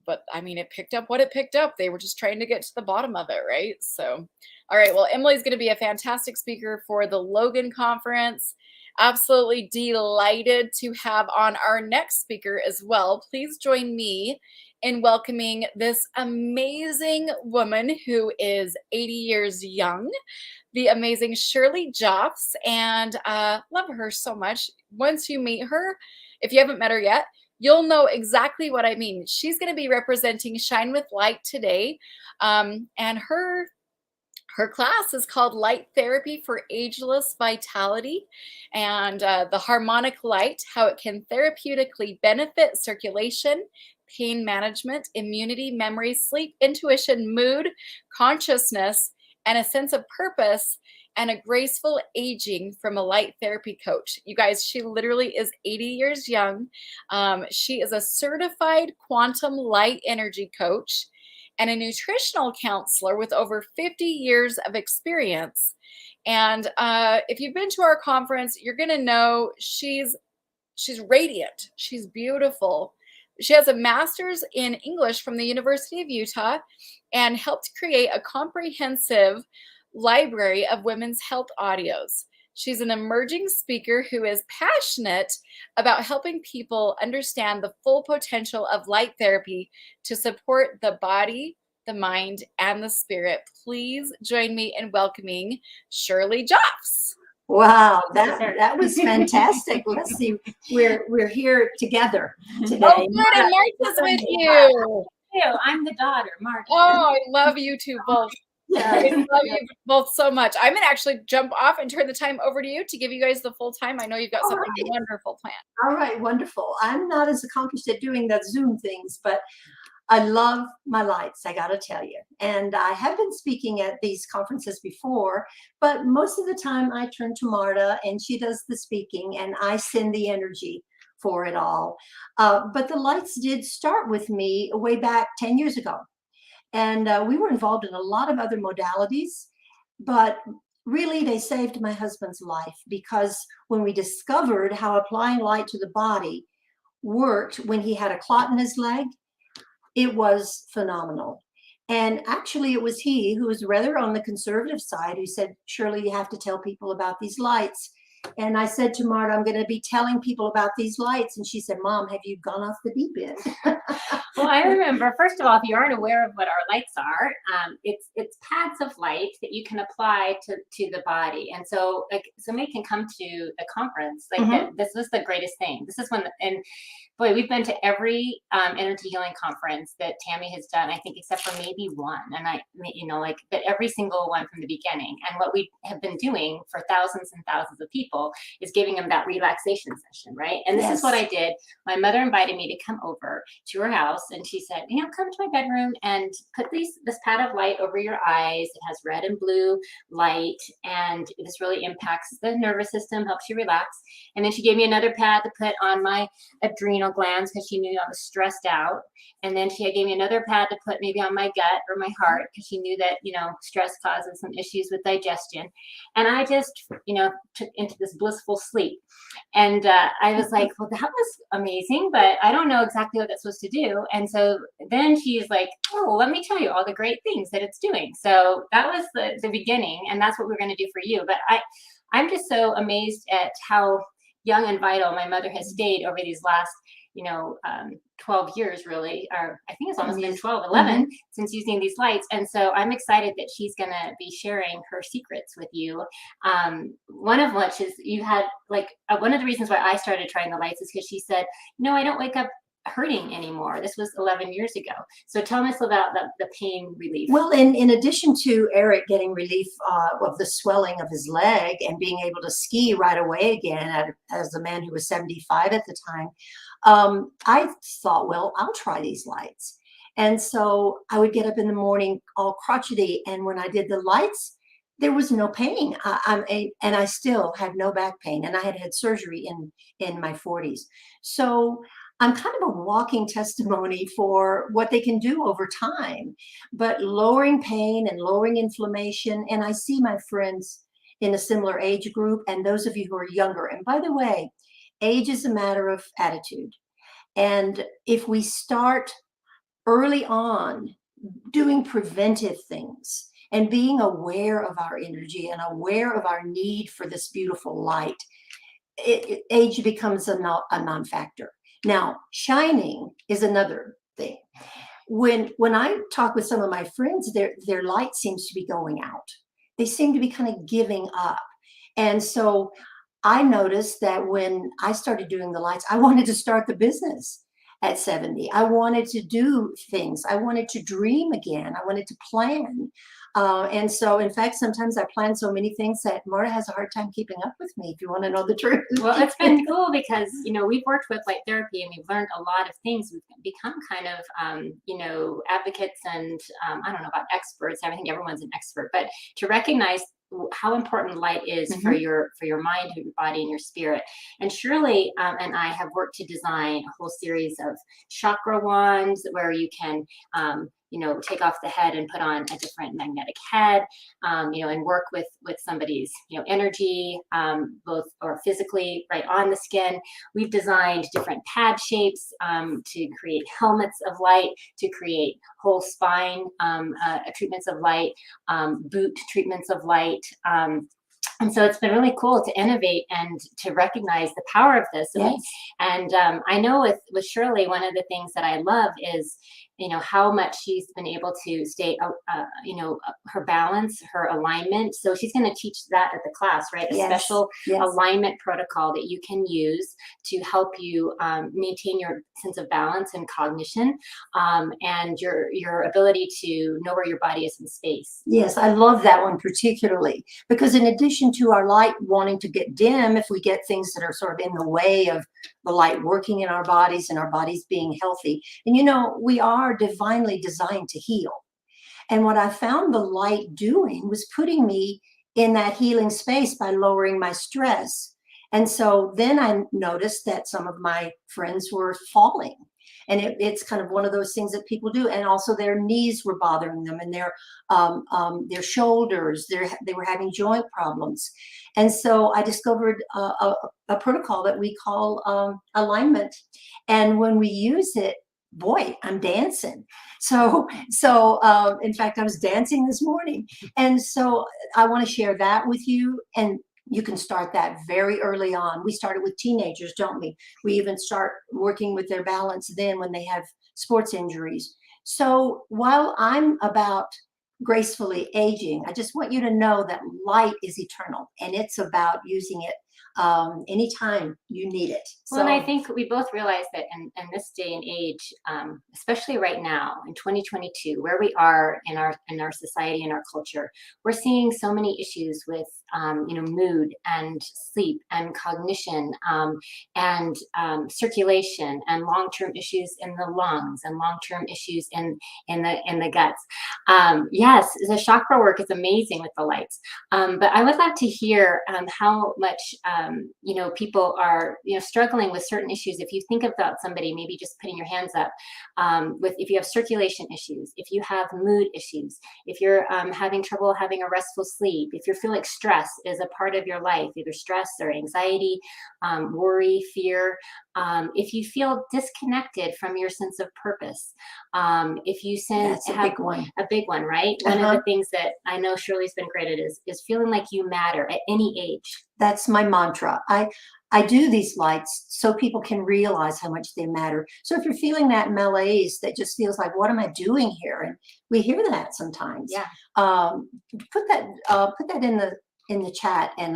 But but I mean, it picked up what it picked up. They were just trying to get to the bottom of it, right? So, all right. Well, Emily's going to be a fantastic speaker for the Logan Conference. Absolutely delighted to have on our next speaker as well. Please join me in welcoming this amazing woman who is 80 years young, the amazing Shirley Joffs, and love her so much. Once you meet her, if you haven't met her yet, you'll know exactly what I mean. She's going to be representing Shine with Light today, and her class is called Light Therapy for Ageless Vitality, and the harmonic light, how it can therapeutically benefit circulation, pain management, immunity, memory, sleep, intuition, mood, consciousness, and a sense of purpose, and a graceful aging from a light therapy coach. You guys, she literally is 80 years young. She is a certified quantum light energy coach and a nutritional counselor with over 50 years of experience. And if you've been to our conference, you're going to know she's radiant. She's beautiful. She has a master's in English from the University of Utah and helped create a comprehensive library of women's health audios. She's an emerging speaker who is passionate about helping people understand the full potential of light therapy to support the body, the mind, and the spirit. Please join me in welcoming Shirley Joffs. Wow, that was fantastic. Let's see, we're here together today. Oh, good, and Martha's with you. I'm the daughter, Martha. Oh, I love you two both. Yeah. I love you both so much. I'm going to actually jump off and turn the time over to you to give you guys the full time. I know you've got something wonderful planned. All right, wonderful. I'm not as accomplished at doing that Zoom things, but I love my lights, I got to tell you. And I have been speaking at these conferences before, but most of the time I turn to Marta and she does the speaking and I send the energy for it all. But the lights did start with me way back 10 years ago. And we were involved in a lot of other modalities, but really they saved my husband's life because when we discovered how applying light to the body worked when he had a clot in his leg, it was phenomenal. And actually it was he who was rather on the conservative side who said, Shirley, you have to tell people about these lights. And I said to Marta, I'm going to be telling people about these lights. And she said, Mom, have you gone off the deep end? Well, I remember, first of all, if you aren't aware of what our lights are, it's pads of light that you can apply to the body. And so like somebody can come to the conference, like this was the greatest thing. This is when, and boy, we've been to every energy healing conference that Tammy has done, I think, except for maybe one. And like that every single one from the beginning. And what we have been doing for thousands and thousands of people is giving them that relaxation session, right? And this is what I did. My mother invited me to come over to her house, and she said, come to my bedroom and put this pad of light over your eyes. It has red and blue light, and this really impacts the nervous system, helps you relax. And then she gave me another pad to put on my adrenal glands because she knew I was stressed out. And then she gave me another pad to put maybe on my gut or my heart because she knew that, stress causes some issues with digestion. And I just, took into this blissful sleep. And I was like, well, that was amazing, but I don't know exactly what that's supposed to do. And so then she's like, oh, well, let me tell you all the great things that it's doing. So that was the beginning, and that's what we're going to do for you. But I'm just so amazed at how young and vital my mother has stayed over these last 12 years, really, or I think it's almost been 12, 11 since using these lights. And so I'm excited that she's going to be sharing her secrets with you. One of which is you had one of the reasons why I started trying the lights is because she said, I don't wake up hurting anymore. This was 11 years ago. So tell us about the pain relief. Well, in addition to Eric getting relief of the swelling of his leg and being able to ski right away again as a man who was 75 at the time, I thought, well, I'll try these lights. And so I would get up in the morning all crotchety. And when I did the lights, there was no pain. And I still had no back pain. And I had surgery in my 40s. So I'm kind of a walking testimony for what they can do over time, but lowering pain and lowering inflammation. And I see my friends in a similar age group and those of you who are younger. And by the way, age is a matter of attitude. And if we start early on doing preventive things and being aware of our energy and aware of our need for this beautiful light, age becomes a non-factor. Now, shining is another thing. When I talk with some of my friends, their light seems to be going out. They seem to be kind of giving up. And so I noticed that when I started doing the lights, I wanted to start the business at 70. I wanted to do things. I wanted to dream again. I wanted to plan. And so, in fact, sometimes I plan so many things that Marta has a hard time keeping up with me, if you want to know the truth. Well, it's been cool because, you know, we've worked with light therapy and we've learned a lot of things. We've become kind of, you know, advocates and I don't know about experts. I think everyone's an expert, but to recognize how important light is for your mind, your body, and your spirit. And Shirley and I have worked to design a whole series of chakra wands where you can you know, take off the head and put on a different magnetic head, you know, and work with somebody's, you know, energy, both or physically right on the skin. We've designed different pad shapes to create helmets of light, to create whole spine treatments of light, boot treatments of light. And so it's been really cool to innovate and to recognize the power of this. Yes. And I know with Shirley, one of the things that I love is, you know, how much she's been able to stay, you know, her balance, her alignment. So she's going to teach that at the class, right? A special alignment protocol that you can use to help you maintain your sense of balance and cognition, and your ability to know where your body is in space. Yes, I love that one particularly, because in addition to our light wanting to get dim, if we get things that are sort of in the way of the light working in our bodies and our bodies being healthy, and you know, we are divinely designed to heal. And what I found the light doing was putting me in that healing space by lowering my stress. And so then I noticed that some of my friends were falling. And it's kind of one of those things that people do. And also their knees were bothering them, and their shoulders, they were having joint problems. And so I discovered a protocol that we call alignment. And when we use it, boy, I'm dancing. So in fact, I was dancing this morning. And so I want to share that with you. And you can start that very early on. We started with teenagers, don't we? We even start working with their balance then when they have sports injuries. So while I'm about gracefully aging, I just want you to know that light is eternal, and it's about using it anytime you need it. Well, and I think we both realize that in this day and age, especially right now in 2022, where we are in our society and our culture, we're seeing so many issues with you know, mood and sleep and cognition and circulation and long-term issues in the lungs and long-term issues in the guts. Yes, the chakra work is amazing with the lights, but I would love to hear how much you know, people are, you know, struggling with certain issues. If you think about somebody, maybe just putting your hands up with, if you have circulation issues, if you have mood issues, if you're having trouble having a restful sleep, if you're feeling stress is a part of your life, either stress or anxiety, worry, fear, if you feel disconnected from your sense of purpose, if you have a big one, right? One of the things that I know Shirley's been great at is feeling like you matter at any age. That's my mantra. I do these lights so people can realize how much they matter. So if you're feeling that malaise that just feels like, what am I doing here? And we hear that sometimes. Yeah. Put that in the chat, and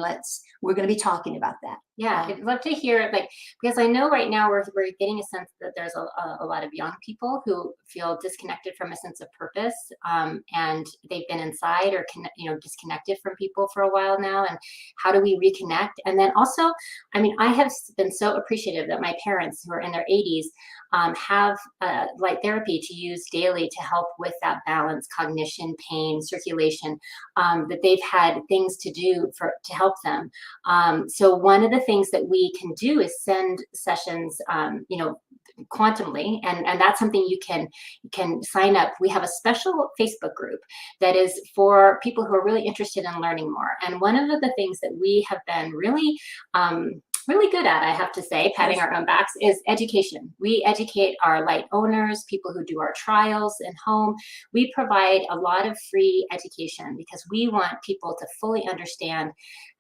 we're going to be talking about that. Yeah, I'd love to hear, like, because I know right now we're getting a sense that there's a lot of young people who feel disconnected from a sense of purpose, and they've been inside or you know, disconnected from people for a while now. And how do we reconnect? And then also, I mean, I have been so appreciative that my parents, who are in their 80s, have light therapy to use daily to help with that balance, cognition, pain, circulation, that they've had things to do to help them. So one of the things that we can do is send sessions, you know, quantumly, and that's something you can sign up. We have a special Facebook group that is for people who are really interested in learning more. And one of the things that we have been really really good at, I have to say, patting our own backs, is education. We educate our light owners, people who do our trials in home. We provide a lot of free education because we want people to fully understand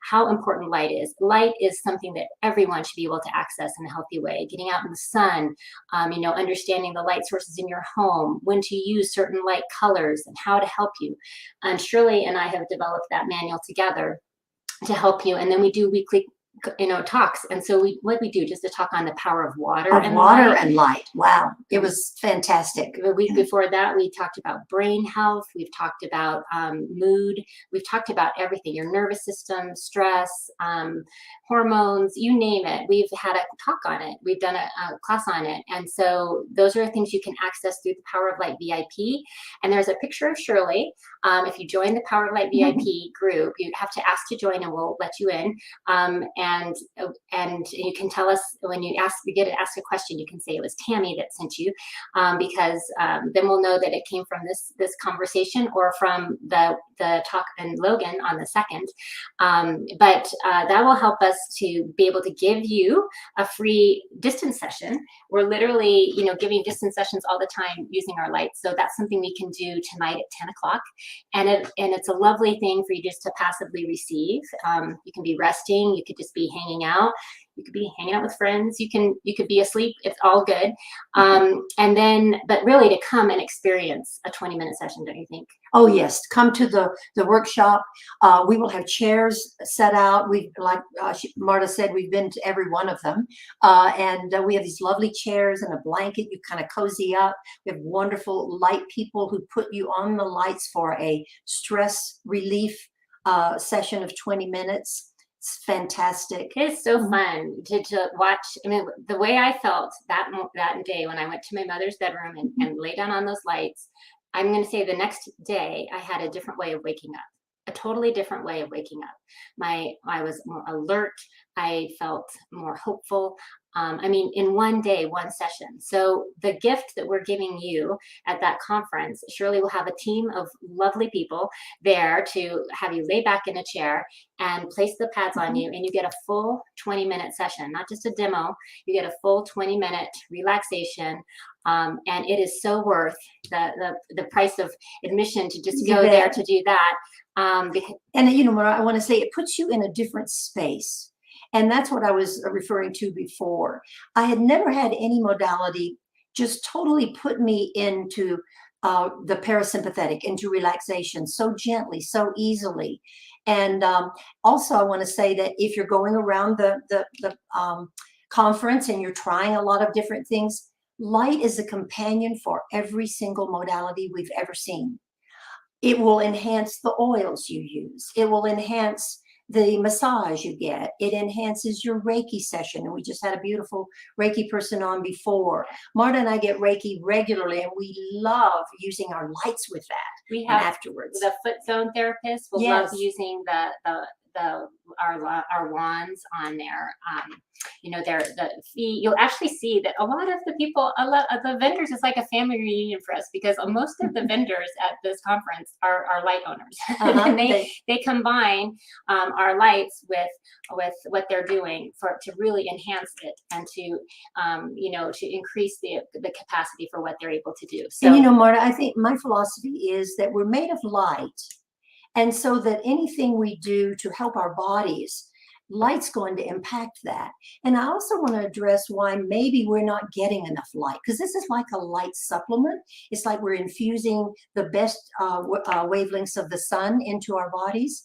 how important light is. Light is something that everyone should be able to access in a healthy way. Getting out in the sun, understanding the light sources in your home, when to use certain light colors and how to help you. And Shirley and I have developed that manual together to help you. And then we do weekly talks. And so what we do just to talk on the power of water and light. Wow. It was fantastic. The week before that, we talked about brain health. We've talked about mood. We've talked about everything, your nervous system, stress, hormones, you name it. We've had a talk on it. We've done a class on it. And so those are things you can access through the Power of Light VIP. And there's a picture of Shirley. If you join the Power of Light VIP group, you have to ask to join and we'll let you in. And you can tell us when you get to ask a question, you can say it was Tammy that sent you, because then we'll know that it came from this conversation or from the talk and Logan on the 2nd. But that will help us to be able to give you a free distance session. We're literally, giving distance sessions all the time using our lights. So that's something we can do tonight at 10 o'clock. And it's a lovely thing for you just to passively receive. You can be resting. You could just be hanging out. You could be hanging out with friends. You could be asleep. It's all good. But really to come and experience a 20-minute session, don't you think? Oh yes, come to the workshop. We will have chairs set out. Marta said, we've been to every one of them, and we have these lovely chairs and a blanket. You kind of cozy up. We have wonderful light people who put you on the lights for a stress relief session of 20 minutes. It's fantastic. It's so fun to watch. I mean, the way I felt that day when I went to my mother's bedroom and lay down on those lights, I'm going to say the next day I had a different way of waking up, a totally different way of waking up. I was more alert. I felt more hopeful. In one day, one session. So the gift that we're giving you at that conference, Shirley will have a team of lovely people there to have you lay back in a chair and place the pads on you, and you get a full 20-minute session, not just a demo. You get a full 20-minute relaxation. And it is so worth the price of admission to just go there to do that. What I want to say, it puts you in a different space. And that's what I was referring to before. I had never had any modality just totally put me into the parasympathetic, into relaxation so gently, so easily. And also I want to say that if you're going around the conference and you're trying a lot of different things, light is a companion for every single modality we've ever seen. It will enhance the oils you use. It will enhance the massage you get. It enhances your Reiki session. And we just had a beautiful Reiki person on before. Marta and I get Reiki regularly, and we love using our lights with that. We have afterwards. The foot zone therapist will love using our wands on there. You'll actually see that a lot of the people, the vendors, is like a family reunion for us, because most of the vendors at this conference are light owners. And they combine our lights with what they're doing to really enhance it and to increase the capacity for what they're able to do. So, and Marta, I think my philosophy is that we're made of light. And so that anything we do to help our bodies, light's going to impact that. And I also want to address why maybe we're not getting enough light, because this is like a light supplement. It's like we're infusing the best wavelengths of the sun into our bodies.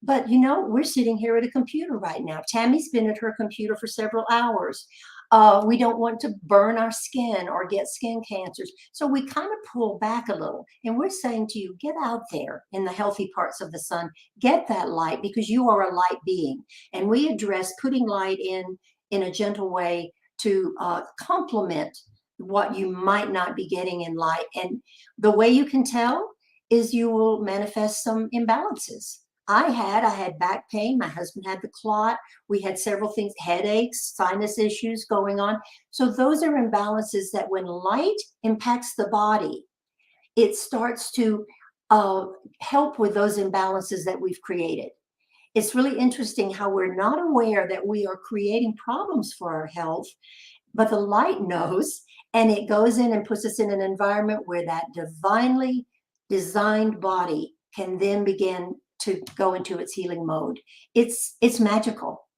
But, we're sitting here at a computer right now. Tammy's been at her computer for several hours. We don't want to burn our skin or get skin cancers. So we kind of pull back a little. And we're saying to you, get out there in the healthy parts of the sun. Get that light, because you are a light being. And we address putting light in a gentle way to complement what you might not be getting in light. And the way you can tell is you will manifest some imbalances. I had back pain. My husband had the clot. We had several things, headaches, sinus issues going on. So those are imbalances that when light impacts the body, it starts to help with those imbalances that we've created. it's really interesting how we're not aware that we are creating problems for our health, but the light knows, and it goes in and puts us in an environment where that divinely designed body can then begin to go into its healing mode. It's magical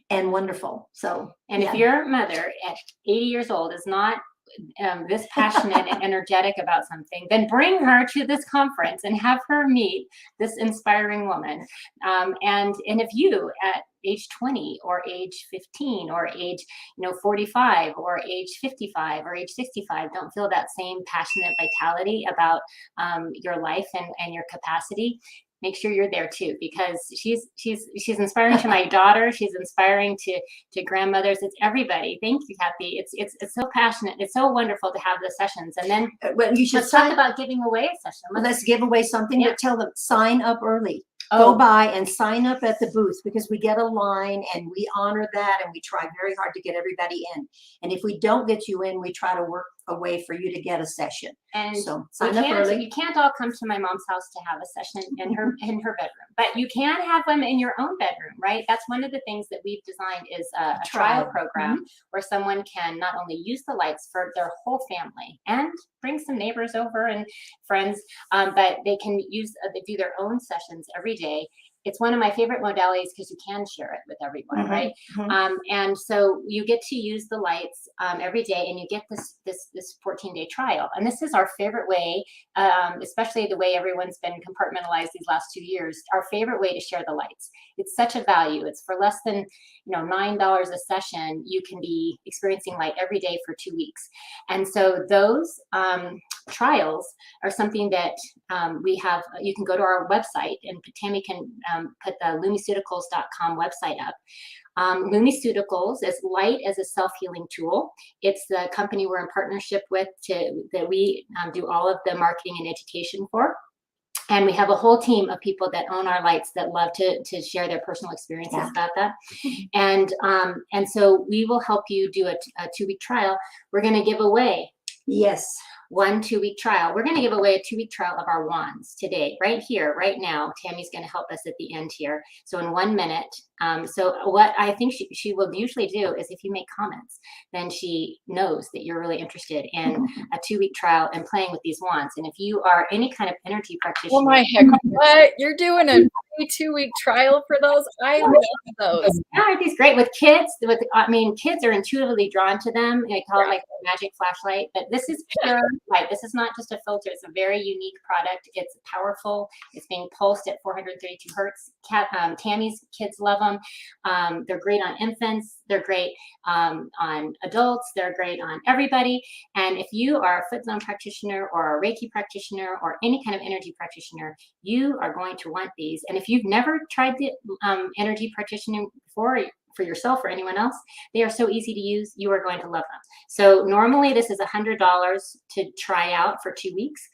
and wonderful. So, and yeah. if your mother at 80 years old is not this passionate and energetic about something, then bring her to this conference and have her meet this inspiring woman. And if you at age 20 or age 15 or age 45 or age 55 or age 65 don't feel that same passionate vitality about your life and your capacity, make sure you're there too, because she's inspiring to my daughter. She's inspiring to grandmothers. It's everybody. Thank you, Kathy. It's so passionate. It's so wonderful to have the sessions. And then you should talk about giving away a session. Let's give away something, Yeah. but tell them, sign up early. Oh. Go by and sign up at the booth, because we get a line and we honor that, and we try very hard to get everybody in. And if we don't get you in, we try to work a way for you to get a session. And so sign up early. You can't all come to my mom's house to have a session in her bedroom, but you can have them in your own bedroom, right? That's one of the things that we've designed is a trial program where someone can not only use the lights for their whole family and bring some neighbors over and friends, but they can they do their own sessions every day. It's one of my favorite modalities because you can share it with everyone, right? And so you get to use the lights every day, and you get this 14-day trial. And this is our favorite way, especially the way everyone's been compartmentalized these last 2 years. Our favorite way to share the lights. It's such a value. It's for less than $9 a session. You can be experiencing light every day for 2 weeks. And so those trials are something that we have. You can go to our website, and Tammy can put the lumiceuticals.com website up. Lumiceuticals is light as a self-healing tool. It's the company we're in partnership with that we do all of the marketing and education for. And we have a whole team of people that own our lights that love to share their personal experiences about that. And so we will help you do a 2-week trial. We're going to give away 1 2-week trial. We're going to give away a 2-week trial of our wands today, right here, right now. Tammy's going to help us at the end here. So in 1 minute. So what I think she will usually do is, if you make comments, then she knows that you're really interested in a 2-week trial and playing with these wands. And if you are any kind of energy practitioner. Oh my heck, what? You're doing a 2-week trial for those? I love those. Yeah, aren't these great with kids? Kids are intuitively drawn to them. They call it like a magic flashlight, but this is pure light. This is not just a filter. It's a very unique product. It's powerful. It's being pulsed at 432 hertz. Tammy's kids love them. They're great on infants. They're great on adults. They're great on everybody. And if you are a foot zone practitioner or a Reiki practitioner or any kind of energy practitioner, you are going to want these. And if you've never tried the energy practitioner before, for yourself or anyone else, they are so easy to use. You are going to love them. So normally this is $100 to try out for 2 weeks.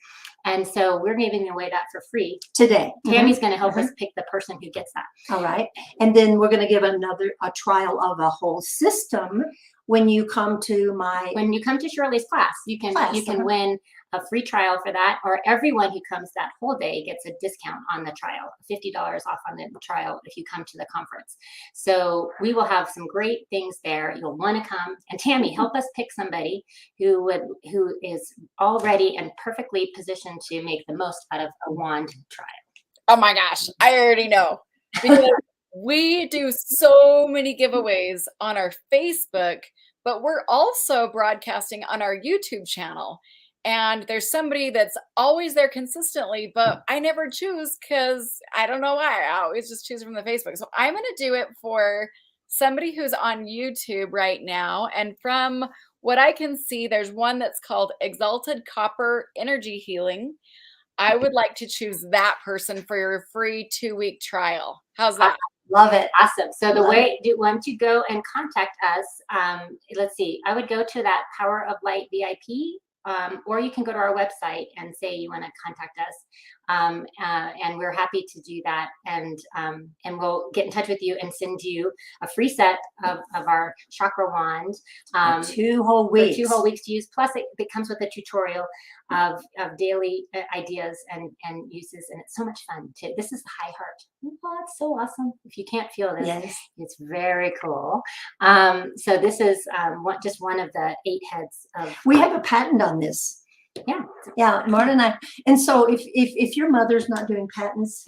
And so we're giving away that for free today. Tammy's going to help us pick the person who gets that. All right. And then we're going to give a trial of a whole system when you come to Shirley's class. You can win a free trial for that, or everyone who comes that whole day gets a discount on the trial, $50 off on the trial if you come to the conference. So we will have some great things there. You'll want to come. And Tammy, help us pick somebody who is already and perfectly positioned to make the most out of a wand trial. Oh my gosh, I already know, because we do so many giveaways on our Facebook, but we're also broadcasting on our YouTube channel. And there's somebody that's always there consistently, but I never choose because I don't know why. I always just choose from the Facebook. So I'm going to do it for somebody who's on YouTube right now. And from what I can see, there's one that's called Exalted Copper Energy Healing. I would like to choose that person for your free 2-week trial. How's that? Love it. Awesome. So once you go and contact us, let's see, I would go to that Power of Light VIP. Or you can go to our website and say you want to contact us. And we're happy to do that. And we'll get in touch with you and send you a free set of our chakra wand. 2 whole weeks. 2 whole weeks to use. Plus, it comes with a tutorial of daily ideas and uses, and it's so much fun too. This is the high heart. Oh, it's so awesome. If you can't feel this, Yes. it's very cool. So this is just one of the 8 heads of. We have a patent on this. Yeah, Marta and I. And so if your mother's not doing patents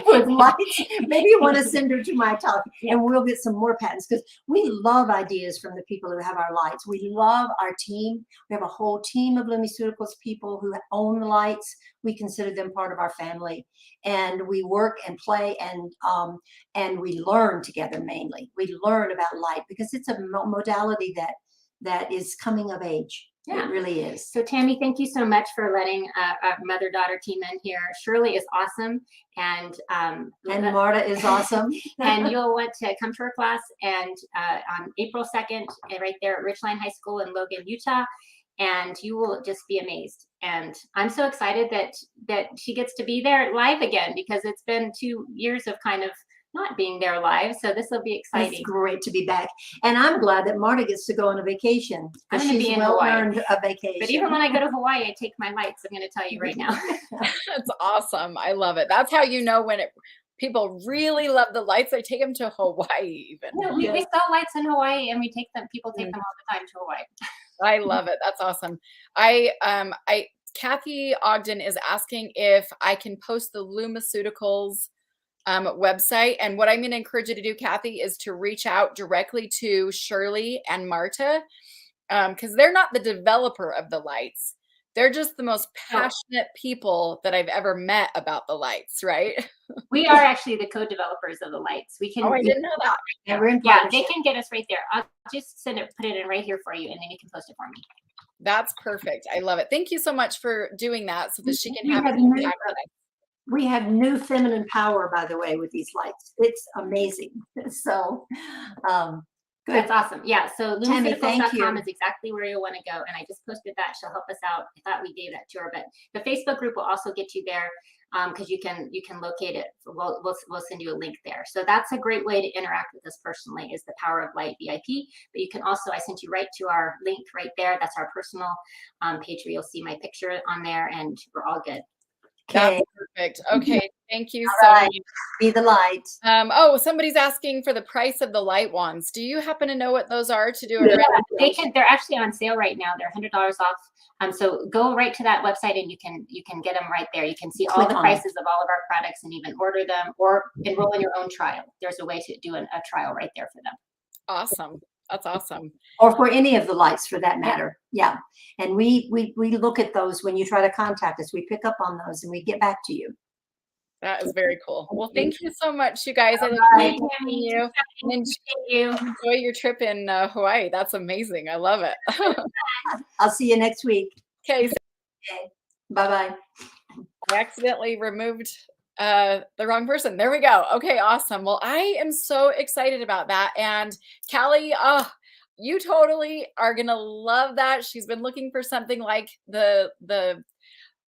with lights, maybe you want to send her to my talk, and we'll get some more patents, because we love ideas from the people who have our lights. We love our team. We have a whole team of Lumiceuticals people who own the lights. We consider them part of our family, and we work and play and we learn together. Mainly, we learn about light because it's a modality that is coming of age. Yeah. It really is. So Tammy, thank you so much for letting our mother-daughter team in here. Shirley is awesome, and Marta is awesome. And you'll want to come to her class and on April 2nd, right there at Richline High School in Logan, Utah, and you will just be amazed. And I'm so excited that she gets to be there live again, because it's been 2 years of kind of not being there live. So this will be exciting. It's great to be back. And I'm glad that Marta gets to go on a vacation. I'm going to be in Hawaii. Earned a vacation. But even when I go to Hawaii, I take my lights. I'm going to tell you right now. That's awesome. I love it. That's how you know when people really love the lights. They take them to Hawaii even. Yeah, we sell lights in Hawaii, and people take them all the time to Hawaii. I love it. That's awesome. Kathy Ogden is asking if I can post the Lumiceuticals website. And what I'm going to encourage you to do, Kathy, is to reach out directly to Shirley and Marta, because they're not the developer of the lights. They're just the most passionate people that I've ever met about the lights, right? We are actually the co-developers of the lights. We can. Oh, I didn't know that. Yeah, they can get us right there. I'll just put it in right here for you, and then you can post it for me. That's perfect. I love it. Thank you so much for doing that, so that she can have We have new feminine power, by the way, with these lights. It's amazing. So, good. That's awesome. Yeah. So lumiceuticals.com is exactly where you'll want to go. And I just posted that. She'll help us out. I thought we gave that to her, but the Facebook group will also get you there, because you can locate it. We'll send you a link there. So that's a great way to interact with us personally, is the Power of Light VIP. But you can also, I sent you right to our link right there. That's our personal page where you'll see my picture on there, and we're all good. Okay. That's perfect. Okay. Thank you so much. Be the light. Oh, somebody's asking for the price of the light wands. Do you happen to know what those are to do? They're actually on sale right now. They're $100 off. So go right to that website, and you can get them right there. You can see all the prices of all of our products and even order them or enroll in your own trial. There's a way to do a trial right there for them. Awesome. That's awesome. Or for any of the lights, for that matter. Yeah. And we look at those when you try to contact us. We pick up on those and we get back to you. That is very cool. Well, thank you so much, you guys. I look forward to meeting you. And enjoy your trip in Hawaii. That's amazing. I love it. I'll see you next week. Okay. Bye-bye. I accidentally removed the wrong person. There we go. Okay, awesome. Well, I am so excited about that. And Callie, you totally are gonna love that. She's been looking for something like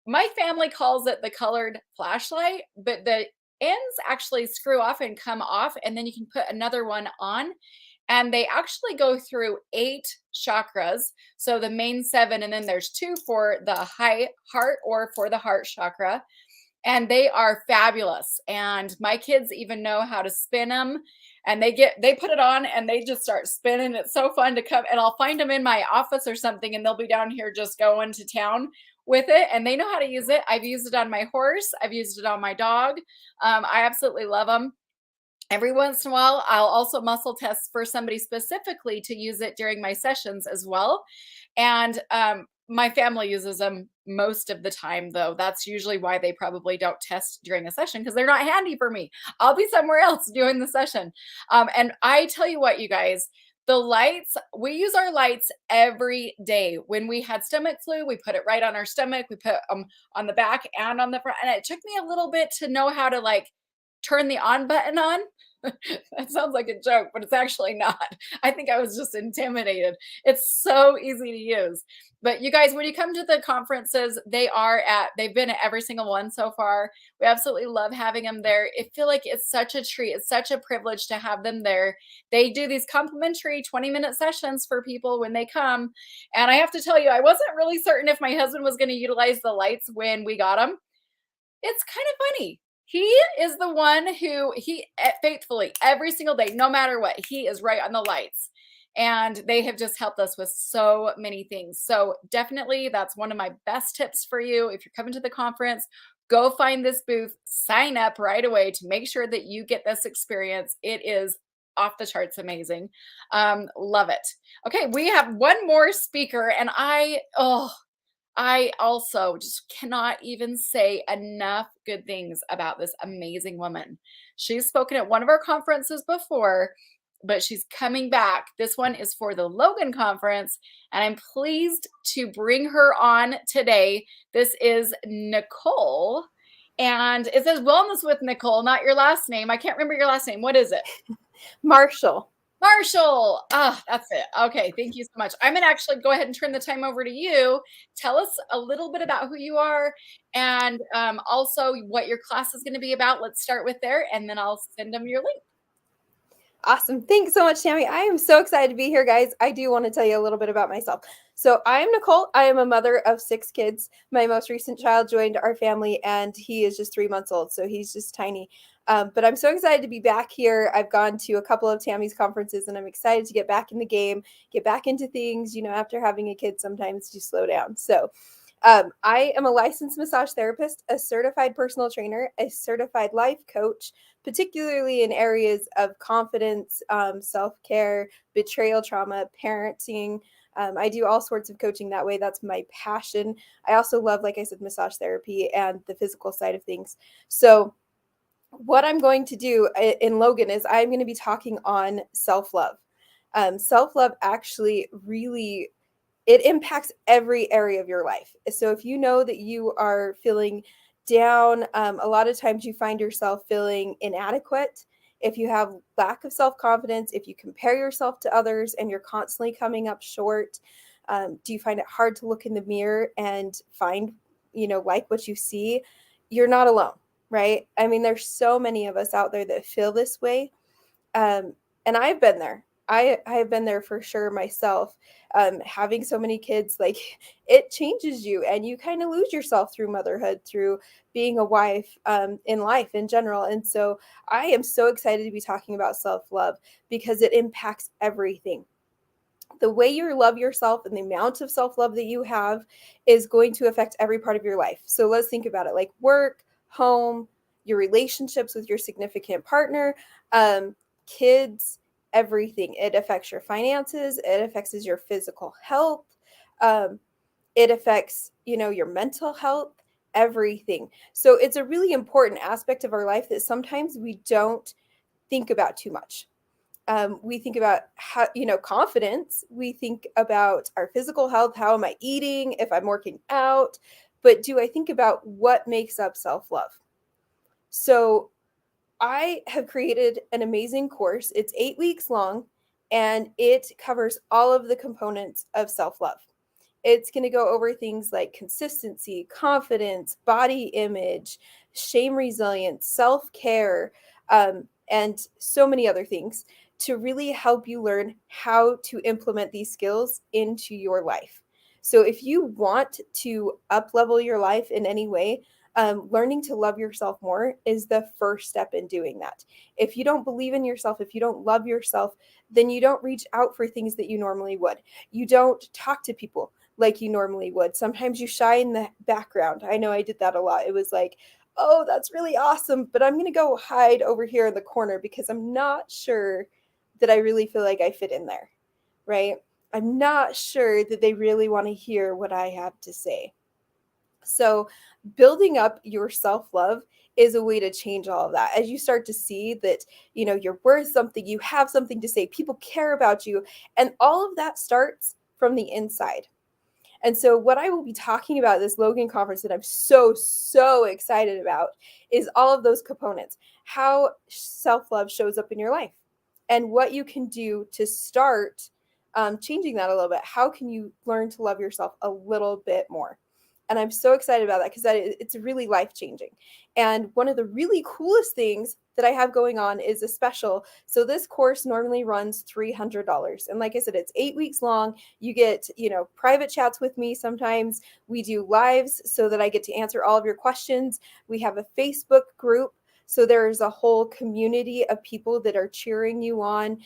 my family calls it the colored flashlight, but the ends actually screw off and come off, and then you can put another one on. And they actually go through 8 chakras. So the main 7, and then there's 2 for the high heart or for the heart chakra. And they are fabulous. And my kids even know how to spin them. And they put it on and they just start spinning. It's so fun to come, and I'll find them in my office or something, and they'll be down here just going to town with it. And they know how to use it. I've used it on my horse. I've used it on my dog. I absolutely love them. Every once in a while, I'll also muscle test for somebody specifically to use it during my sessions as well. And my family uses them most of the time, though. That's usually why they probably don't test during a session, because they're not handy for me. I'll be somewhere else doing the session. And I tell you what, you guys, the lights, we use our lights every day. When we had stomach flu, we put it right on our stomach. We put them on the back and on the front. And it took me a little bit to know how to turn the on button on. That sounds like a joke, but it's actually not. I think I was just intimidated. It's so easy to use. But you guys, when you come to the conferences, they've been at every single one so far. We absolutely love having them there. I feel like it's such a treat. It's such a privilege to have them there. They do these complimentary 20-minute sessions for people when they come. And I have to tell you, I wasn't really certain if my husband was going to utilize the lights when we got them. It's kind of funny. He is the one who faithfully every single day, no matter what, he is right on the lights. And they have just helped us with so many things. So definitely that's one of my best tips for you. If you're coming to the conference, go find this booth, sign up right away to make sure that you get this experience. It is off the charts amazing. Love it. Okay, we have one more speaker, and I also just cannot even say enough good things about this amazing woman. She's spoken at one of our conferences before, but she's coming back. This one is for the Logan conference, and I'm pleased to bring her on today. This is Nicole, and it says Wellness with Nicole, not your last name. I can't remember your last name. What is it? Marshall. Marshall. That's it. Okay. Thank you so much. I'm going to actually go ahead and turn the time over to you. Tell us a little bit about who you are and also what your class is going to be about. Let's start with there, and then I'll send them your link. Awesome. Thanks so much, Tammy. I am so excited to be here, guys. I do want to tell you a little bit about myself. So I'm Nicole. I am a mother of 6 kids. My most recent child joined our family, and he is just 3 months old. So he's just tiny. But I'm so excited to be back here. I've gone to a couple of Tammy's conferences, and I'm excited to get back in the game, get back into things. You know, after having a kid, sometimes you slow down. So I am a licensed massage therapist, a certified personal trainer, a certified life coach, particularly in areas of confidence, self-care, betrayal trauma, parenting. I do all sorts of coaching that way. That's my passion. I also love, like I said, massage therapy and the physical side of things. So what I'm going to do in Logan is I'm going to be talking on self-love. Self-love actually really, it impacts every area of your life. So if you know that you are feeling down, a lot of times you find yourself feeling inadequate. If you have lack of self-confidence, if you compare yourself to others and you're constantly coming up short, do you find it hard to look in the mirror and find, like what you see? You're not alone. Right? I mean, there's so many of us out there that feel this way. And I've been there. I have been there for sure myself. Having so many kids, like it changes you and you kind of lose yourself through motherhood, through being a wife, in life in general. And so I am so excited to be talking about self-love because it impacts everything. The way you love yourself and the amount of self-love that you have is going to affect every part of your life. So let's think about it, like work, home, your relationships with your significant partner, kids, everything. It affects your finances. It affects your physical health. It affects, your mental health, everything. So it's a really important aspect of our life that sometimes we don't think about too much. We think about how, confidence. We think about our physical health. How am I eating? If I'm working out? But do I think about what makes up self-love? So I have created an amazing course. It's 8 weeks long, and it covers all of the components of self-love. It's going to go over things like consistency, confidence, body image, shame resilience, self-care, and so many other things to really help you learn how to implement these skills into your life. So if you want to up-level your life in any way, learning to love yourself more is the first step in doing that. If you don't believe in yourself, if you don't love yourself, then you don't reach out for things that you normally would. You don't talk to people like you normally would. Sometimes you shy in the background. I know I did that a lot. It was like, oh, that's really awesome, but I'm going to go hide over here in the corner because I'm not sure that I really feel like I fit in there, right? I'm not sure that they really want to hear what I have to say. So building up your self-love is a way to change all of that. As you start to see that, you're worth something, you have something to say, people care about you, and all of that starts from the inside. And so what I will be talking about at this Logan conference that I'm so excited about is all of those components, how self-love shows up in your life and what you can do to start changing that a little bit. How can you learn to love yourself a little bit more? And I'm so excited about that because it's really life-changing. And one of the really coolest things that I have going on is a special. So this course normally runs $300. And like I said, it's 8 weeks long. You get, private chats with me. Sometimes we do lives so that I get to answer all of your questions. We have a Facebook group. So there's a whole community of people that are cheering you on,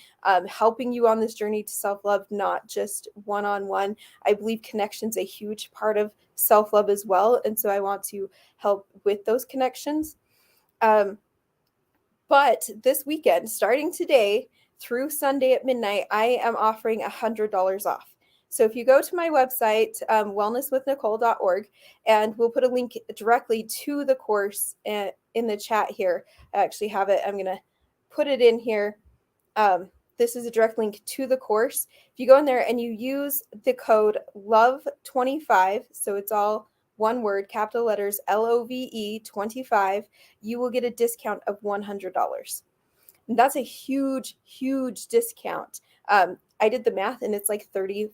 helping you on this journey to self-love, not just one-on-one. I believe connection's a huge part of self-love as well. And so I want to help with those connections. But this weekend, starting today through Sunday at midnight, I am offering $100 off. So if you go to my website, wellnesswithnicole.org, and we'll put a link directly to the course in the chat here. I actually have it. I'm going to put it in here. This is a direct link to the course. If you go in there and you use the code LOVE25, so it's all one word, capital letters, LOVE 25, you will get a discount of $100. And that's a huge discount. I did the math and it's like 34%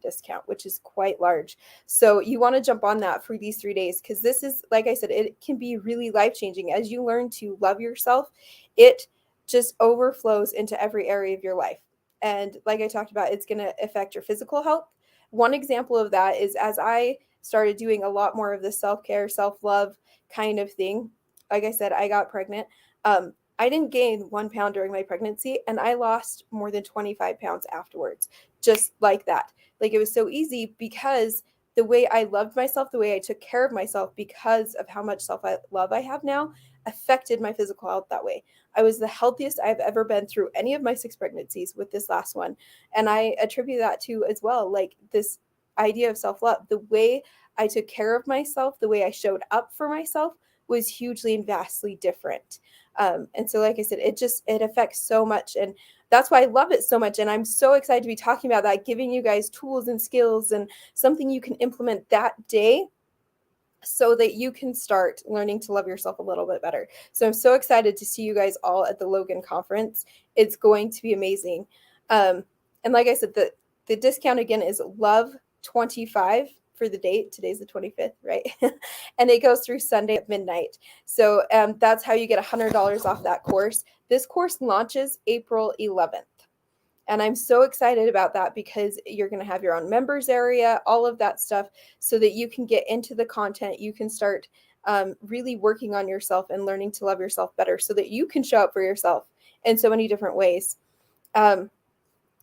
discount, which is quite large. So you want to jump on that for these 3 days because this is, like I said, it can be really life-changing. As you learn to love yourself, it just overflows into every area of your life. And like I talked about, it's going to affect your physical health. One example of that is as I started doing a lot more of the self-care, self-love kind of thing. Like I said, I got pregnant. I didn't gain 1 pound during my pregnancy, and I lost more than 25 pounds afterwards, just like that. Like it was so easy because the way I loved myself, the way I took care of myself because of how much self-love I have now affected my physical health that way. I was the healthiest I've ever been through any of my 6 pregnancies with this last one. And I attribute that to as well, like this idea of self-love. The way I took care of myself, the way I showed up for myself was hugely and vastly different. And so, like I said, it affects so much. And that's why I love it so much. And I'm so excited to be talking about that, giving you guys tools and skills and something you can implement that day so that you can start learning to love yourself a little bit better. So I'm so excited to see you guys all at the Logan conference. It's going to be amazing. And like I said, the discount again is LOVE25 for the date. Today's the 25th, right? And it goes through Sunday at midnight. So that's how you get $100 off that course. This course launches April 11th. And I'm so excited about that because you're going to have your own members area, all of that stuff, so that you can get into the content. You can start really working on yourself and learning to love yourself better so that you can show up for yourself in so many different ways.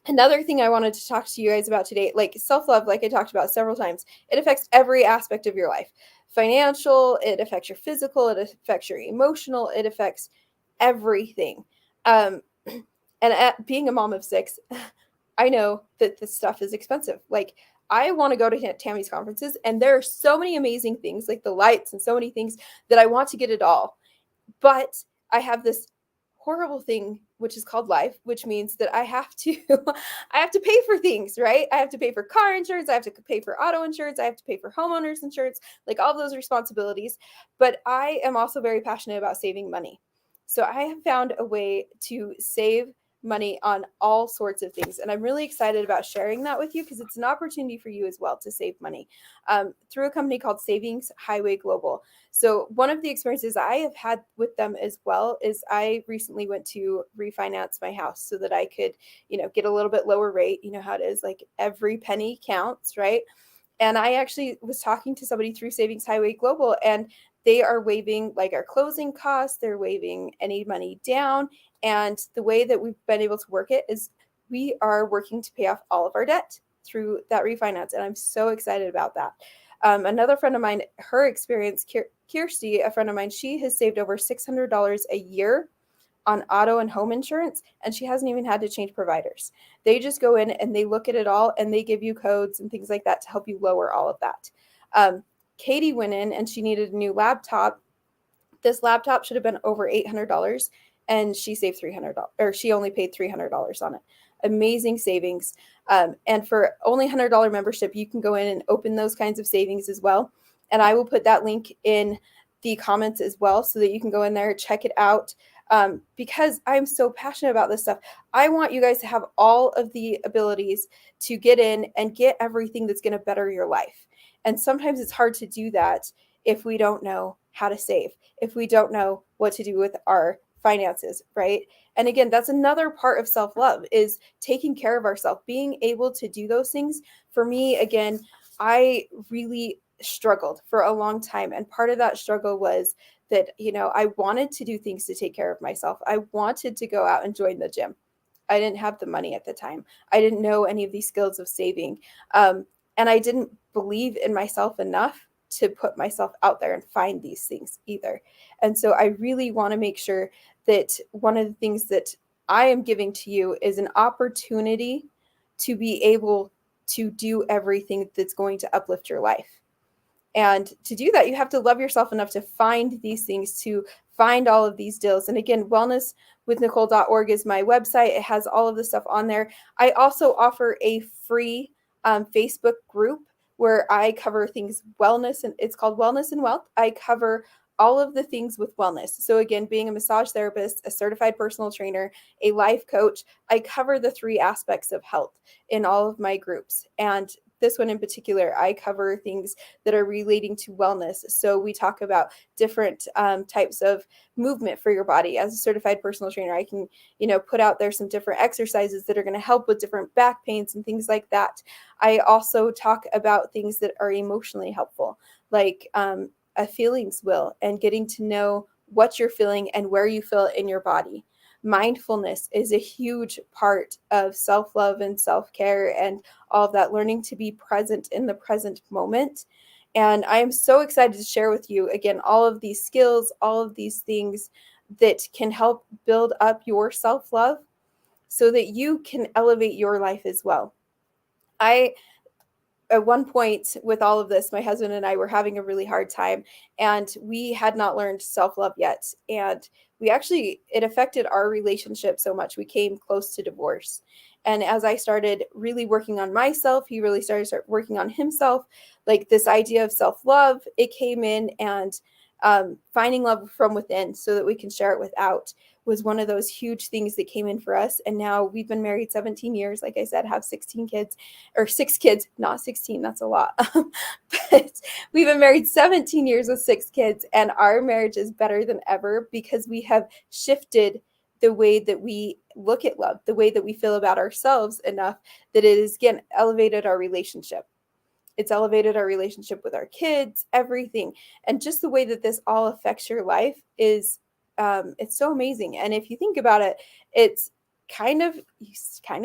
Another thing I wanted to talk to you guys about today, like self-love, like I talked about several times, it affects every aspect of your life. Financial, it affects your physical, it affects your emotional, it affects everything. And being a mom of 6, I know that this stuff is expensive. Like I want to go to Tammy's conferences and there are so many amazing things like the lights and so many things that I want to get it all. But I have this horrible thing, which is called life, which means that I have to pay for things, right? I have to pay for car insurance. I have to pay for auto insurance. I have to pay for homeowners insurance, like all those responsibilities. But I am also very passionate about saving money. So I have found a way to save money on all sorts of things. And I'm really excited about sharing that with you because it's an opportunity for you as well to save money through a company called Savings Highway Global. So one of the experiences I have had with them as well is I recently went to refinance my house so that I could, get a little bit lower rate. You know how it is, like every penny counts, right? And I actually was talking to somebody through Savings Highway Global, and they are waiving like our closing costs. They're waiving any money down. And the way that we've been able to work it is we are working to pay off all of our debt through that refinance. And I'm so excited about that. Another friend of mine, her experience, Kirsty, a friend of mine, she has saved over $600 a year on auto and home insurance, and she hasn't even had to change providers. They just go in and they look at it all and they give you codes and things like that to help you lower all of that. Katie went in and she needed a new laptop. This laptop should have been over $800. and she saved $300, or she only paid $300 on it. Amazing savings. And for only $100 membership, you can go in and open those kinds of savings as well. And I will put that link in the comments as well, so that you can go in there, check it out. Because I'm so passionate about this stuff. I want you guys to have all of the abilities to get in and get everything that's going to better your life. And sometimes it's hard to do that if we don't know how to save, if we don't know what to do with our finances, right? And again, that's another part of self-love, is taking care of ourselves, being able to do those things. For me, again, I really struggled for a long time. And part of that struggle was that, I wanted to do things to take care of myself. I wanted to go out and join the gym. I didn't have the money at the time. I didn't know any of these skills of saving. And I didn't believe in myself enough to put myself out there and find these things either. And so I really want to make sure that one of the things that I am giving to you is an opportunity to be able to do everything that's going to uplift your life. And to do that, you have to love yourself enough to find these things, to find all of these deals. And again, wellnesswithnicole.org is my website. It has all of the stuff on there. I also offer a free Facebook group where I cover things wellness, and it's called Wellness and Wealth. I cover all of the things with wellness. So again, being a massage therapist, a certified personal trainer, a life coach, I cover the 3 aspects of health in all of my groups. And this one in particular, I cover things that are relating to wellness. So we talk about different types of movement for your body. As a certified personal trainer, I can, put out there some different exercises that are going to help with different back pains and things like that. I also talk about things that are emotionally helpful, like a feelings wheel, and getting to know what you're feeling and where you feel it in your body. Mindfulness is a huge part of self-love and self-care and all of that, learning to be present in the present moment. And I am so excited to share with you, again, all of these skills, all of these things that can help build up your self-love so that you can elevate your life as well. At one point with all of this, my husband and I were having a really hard time, and we had not learned self-love yet. And it affected our relationship so much. We came close to divorce. And as I started really working on myself, he really started working on himself. Like this idea of self-love, it came in, and finding love from within so that we can share it without was one of those huge things that came in for us. And now we've been married 17 years, like I said, have 16 kids, or 6 kids, not 16, that's a lot. But we've been married 17 years with 6 kids, and our marriage is better than ever because we have shifted the way that we look at love, the way that we feel about ourselves enough that it has, again, elevated our relationship. It's elevated our relationship with our kids, everything. And just the way that this all affects your life is, it's so amazing. And if you think about it, you kind of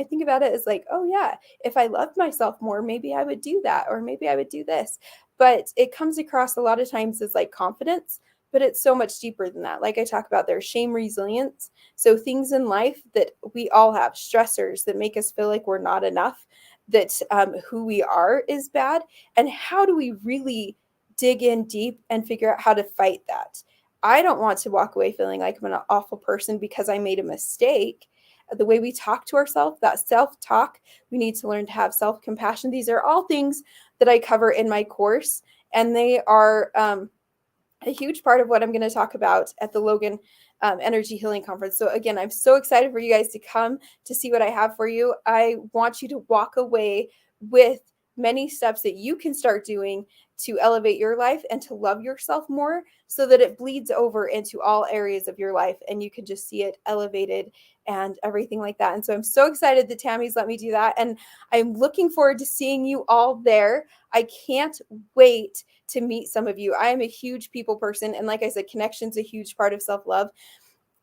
think about it as like, oh yeah, if I loved myself more, maybe I would do that, or maybe I would do this. But it comes across a lot of times as like confidence, but it's so much deeper than that. Like I talk about, there's shame resilience. So things in life that we all have, stressors that make us feel like we're not enough, that who we are is bad. And how do we really dig in deep and figure out how to fight that? I don't want to walk away feeling like I'm an awful person because I made a mistake. The way we talk to ourselves, that self-talk, we need to learn to have self-compassion. These are all things that I cover in my course, and they are a huge part of what I'm going to talk about at the Logan Energy Healing Conference. So again, I'm so excited for you guys to come to see what I have for you. I want you to walk away with many steps that you can start doing to elevate your life and to love yourself more, so that it bleeds over into all areas of your life and you can just see it elevated and everything like that. And so I'm so excited that Tammy's let me do that. And I'm looking forward to seeing you all there. I can't wait to meet some of you. I am a huge people person. And like I said, connection's a huge part of self-love.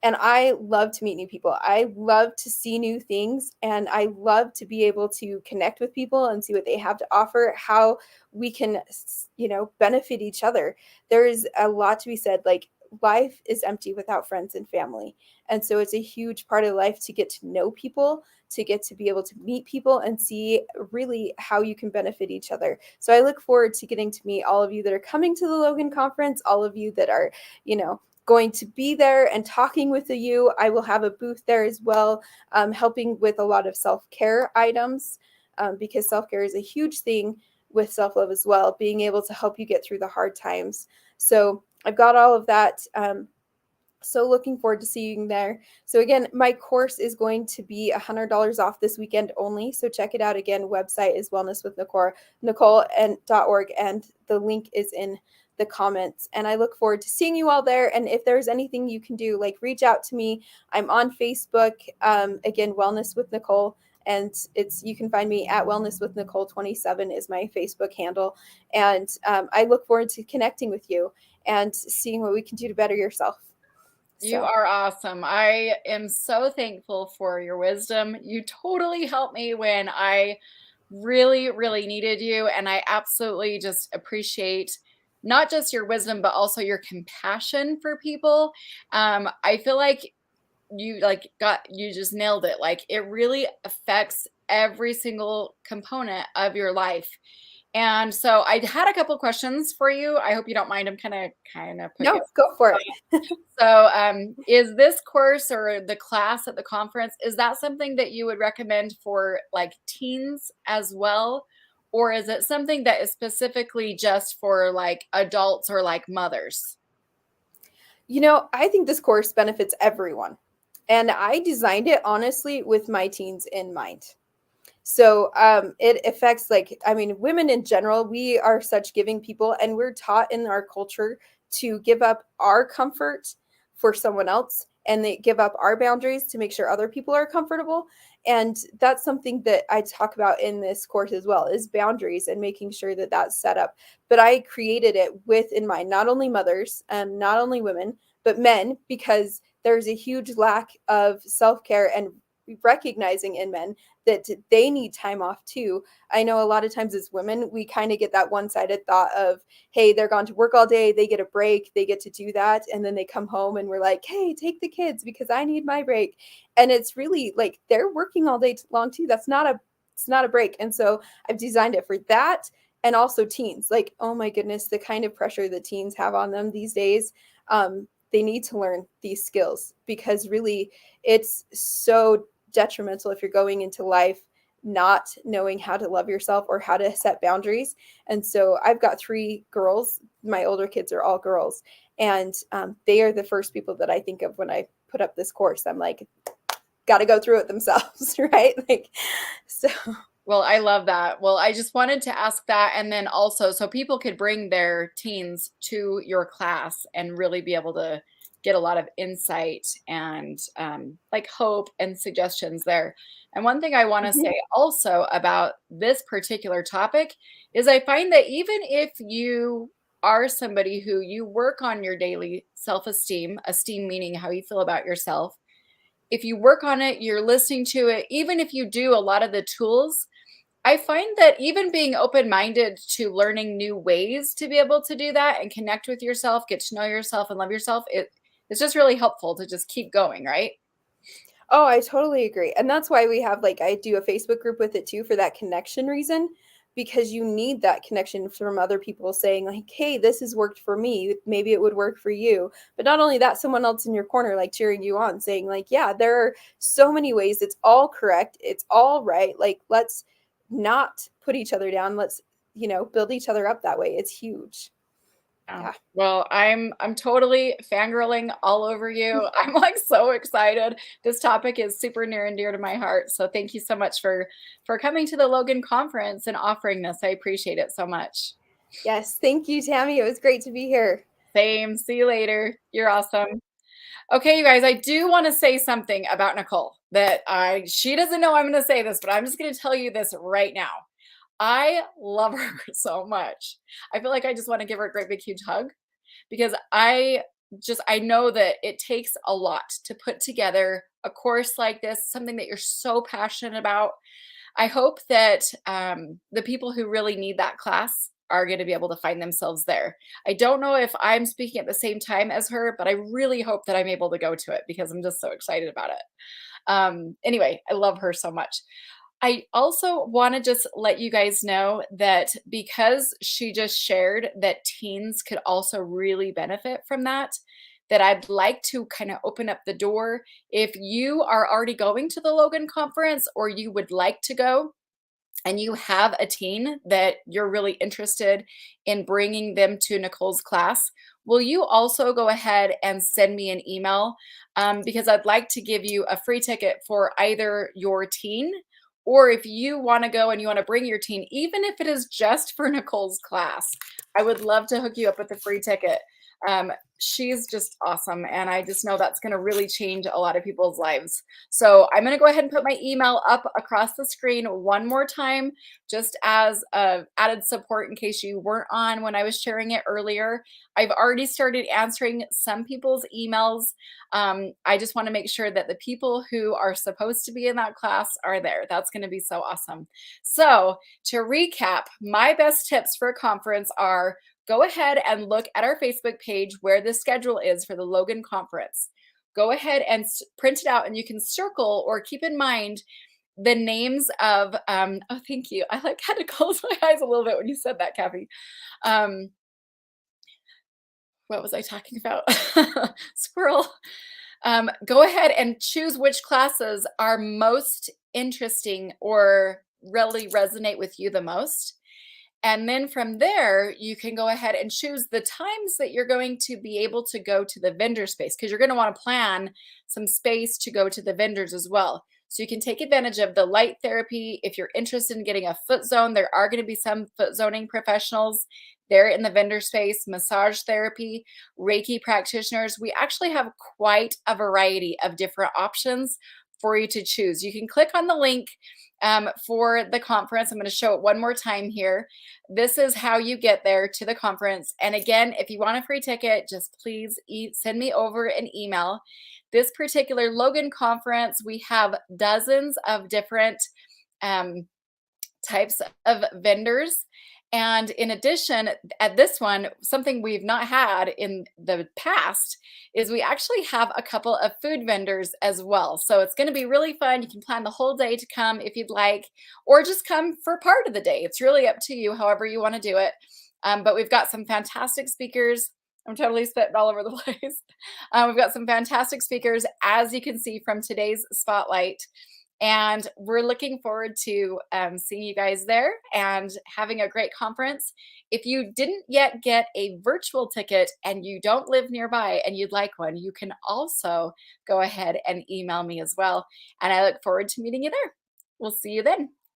And I love to meet new people. I love to see new things, and I love to be able to connect with people and see what they have to offer, how we can, benefit each other. There is a lot to be said. Like, life is empty without friends and family. And so it's a huge part of life to get to know people, to get to be able to meet people and see really how you can benefit each other. So I look forward to getting to meet all of you that are coming to the Logan conference, all of you that are, going to be there and talking with you. I will have a booth there as well, helping with a lot of self-care items, because self-care is a huge thing with self-love as well, being able to help you get through the hard times. So I've got all of that. So looking forward to seeing you there. So again, my course is going to be $100 off this weekend only. So check it out. Again, website is wellnesswithnicole.org, and the link is in the comments. And I look forward to seeing you all there. And if there's anything you can do, like reach out to me. I'm on Facebook. Again, Wellness with Nicole. And you can find me at Wellness with Nicole 27 is my Facebook handle. And I look forward to connecting with you and seeing what we can do to better yourself. You are awesome. I am so thankful for your wisdom. You totally helped me when I really, really needed you. And I absolutely just appreciate not just your wisdom, but also your compassion for people. I feel like you just nailed it. Like, it really affects every single component of your life. And so I had a couple questions for you. I hope you don't mind. I'm kind of no, go for it. So is this course or the class at the conference, is that something that you would recommend for like teens as well? Or is it something that is specifically just for like adults or like mothers? You know, I think this course benefits everyone. And I designed it honestly with my teens in mind. So it affects, women in general. We are such giving people, and we're taught in our culture to give up our comfort for someone else, and they give up our boundaries to make sure other people are comfortable. And that's something that I talk about in this course as well, is boundaries and making sure that that's set up. But I created it with in mind, not only mothers and not only women, but men, because there's a huge lack of self-care and recognizing in men that they need time off too. I know a lot of times as women, we kind of get that one-sided thought of, hey, they're gone to work all day, they get a break, they get to do that, and then they come home and we're like, hey, take the kids because I need my break. And it's really like they're working all day long too. It's not a break. And so I've designed it for that. And also teens, like, oh my goodness, the kind of pressure that teens have on them these days. They need to learn these skills, because really it's so detrimental if you're going into life not knowing how to love yourself or how to set boundaries. And so I've got 3 girls. My older kids are all girls, and they are the first people that I think of when I put up this course. I'm like, got to go through it themselves, right? So. Well, I love that. Well, I just wanted to ask that. And then also, so people could bring their teens to your class and really be able to get a lot of insight and like hope and suggestions there. And one thing I want to say also about this particular topic is I find that even if you are somebody who you work on your daily self-esteem, esteem meaning how you feel about yourself, if you work on it, you're listening to it, even if you do a lot of the tools, I find that even being open-minded to learning new ways to be able to do that and connect with yourself, get to know yourself and love yourself, it's just really helpful to just keep going, right? Oh, I totally agree. And that's why we have, I do a Facebook group with it too, for that connection reason, because you need that connection from other people saying like, hey, this has worked for me. Maybe it would work for you. But not only that, someone else in your corner, like cheering you on, saying like, yeah, there are so many ways. It's all correct. It's all right. Like, let's not put each other down. Let's, build each other up that way. It's huge. Yeah. Well, I'm totally fangirling all over you. I'm like so excited. This topic is super near and dear to my heart. So thank you so much for coming to the Logan conference and offering this. I appreciate it so much. Yes. Thank you, Tammy. It was great to be here. Same. See you later. You're awesome. Okay, you guys, I do want to say something about Nicole that she doesn't know I'm going to say this, but I'm just going to tell you this right now. I love her so much. I feel like I just want to give her a great big huge hug, because I know that it takes a lot to put together a course like this, something that you're so passionate about. I hope that the people who really need that class are going to be able to find themselves there. I don't know if I'm speaking at the same time as her, but I really hope that I'm able to go to it because I'm just so excited about it. Anyway, I love her so much. I also want to just let you guys know that because she just shared that teens could also really benefit from that, that I'd like to kind of open up the door. If you are already going to the Logan conference or you would like to go, and you have a teen that you're really interested in bringing them to Nicole's class, will you also go ahead and send me an email? Because I'd like to give you a free ticket for either your teen, or if you want to go and you want to bring your teen, even if it is just for Nicole's class, I would love to hook you up with a free ticket. She's just awesome. And I just know that's going to really change a lot of people's lives. So I'm going to go ahead and put my email up across the screen one more time, just as added support in case you weren't on when I was sharing it earlier. I've already started answering some people's emails. I just want to make sure that the people who are supposed to be in that class are there. That's going to be so awesome. So to recap, my best tips for a conference are: go ahead and look at our Facebook page where the schedule is for the Logan conference. Go ahead and print it out, and you can circle or keep in mind the names of, oh, thank you. I had to close my eyes a little bit when you said that, Kathy. What was I talking about? Squirrel. Go ahead and choose which classes are most interesting or really resonate with you the most. And then from there, you can go ahead and choose the times that you're going to be able to go to the vendor space, because you're going to want to plan some space to go to the vendors as well. So you can take advantage of the light therapy. If you're interested in getting a foot zone, there are going to be some foot zoning professionals there in the vendor space, massage therapy, Reiki practitioners. We actually have quite a variety of different options for you to choose. You can click on the link for the conference. I'm going to show it one more time here. This is how you get there to the conference. And again, if you want a free ticket, just please send me over an email. This particular Logan conference, we have dozens of different types of vendors. And in addition, at this one, something we've not had in the past is we actually have a couple of food vendors as well. So it's going to be really fun. You can plan the whole day to come if you'd like, or just come for part of the day. It's really up to you, however you want to do it. But we've got some fantastic speakers. I'm totally spitting all over the place. We've got some fantastic speakers, as you can see from today's spotlight. And we're looking forward to seeing you guys there and having a great conference. If you didn't yet get a virtual ticket and you don't live nearby and you'd like one, you can also go ahead and email me as well. And I look forward to meeting you there. We'll see you then.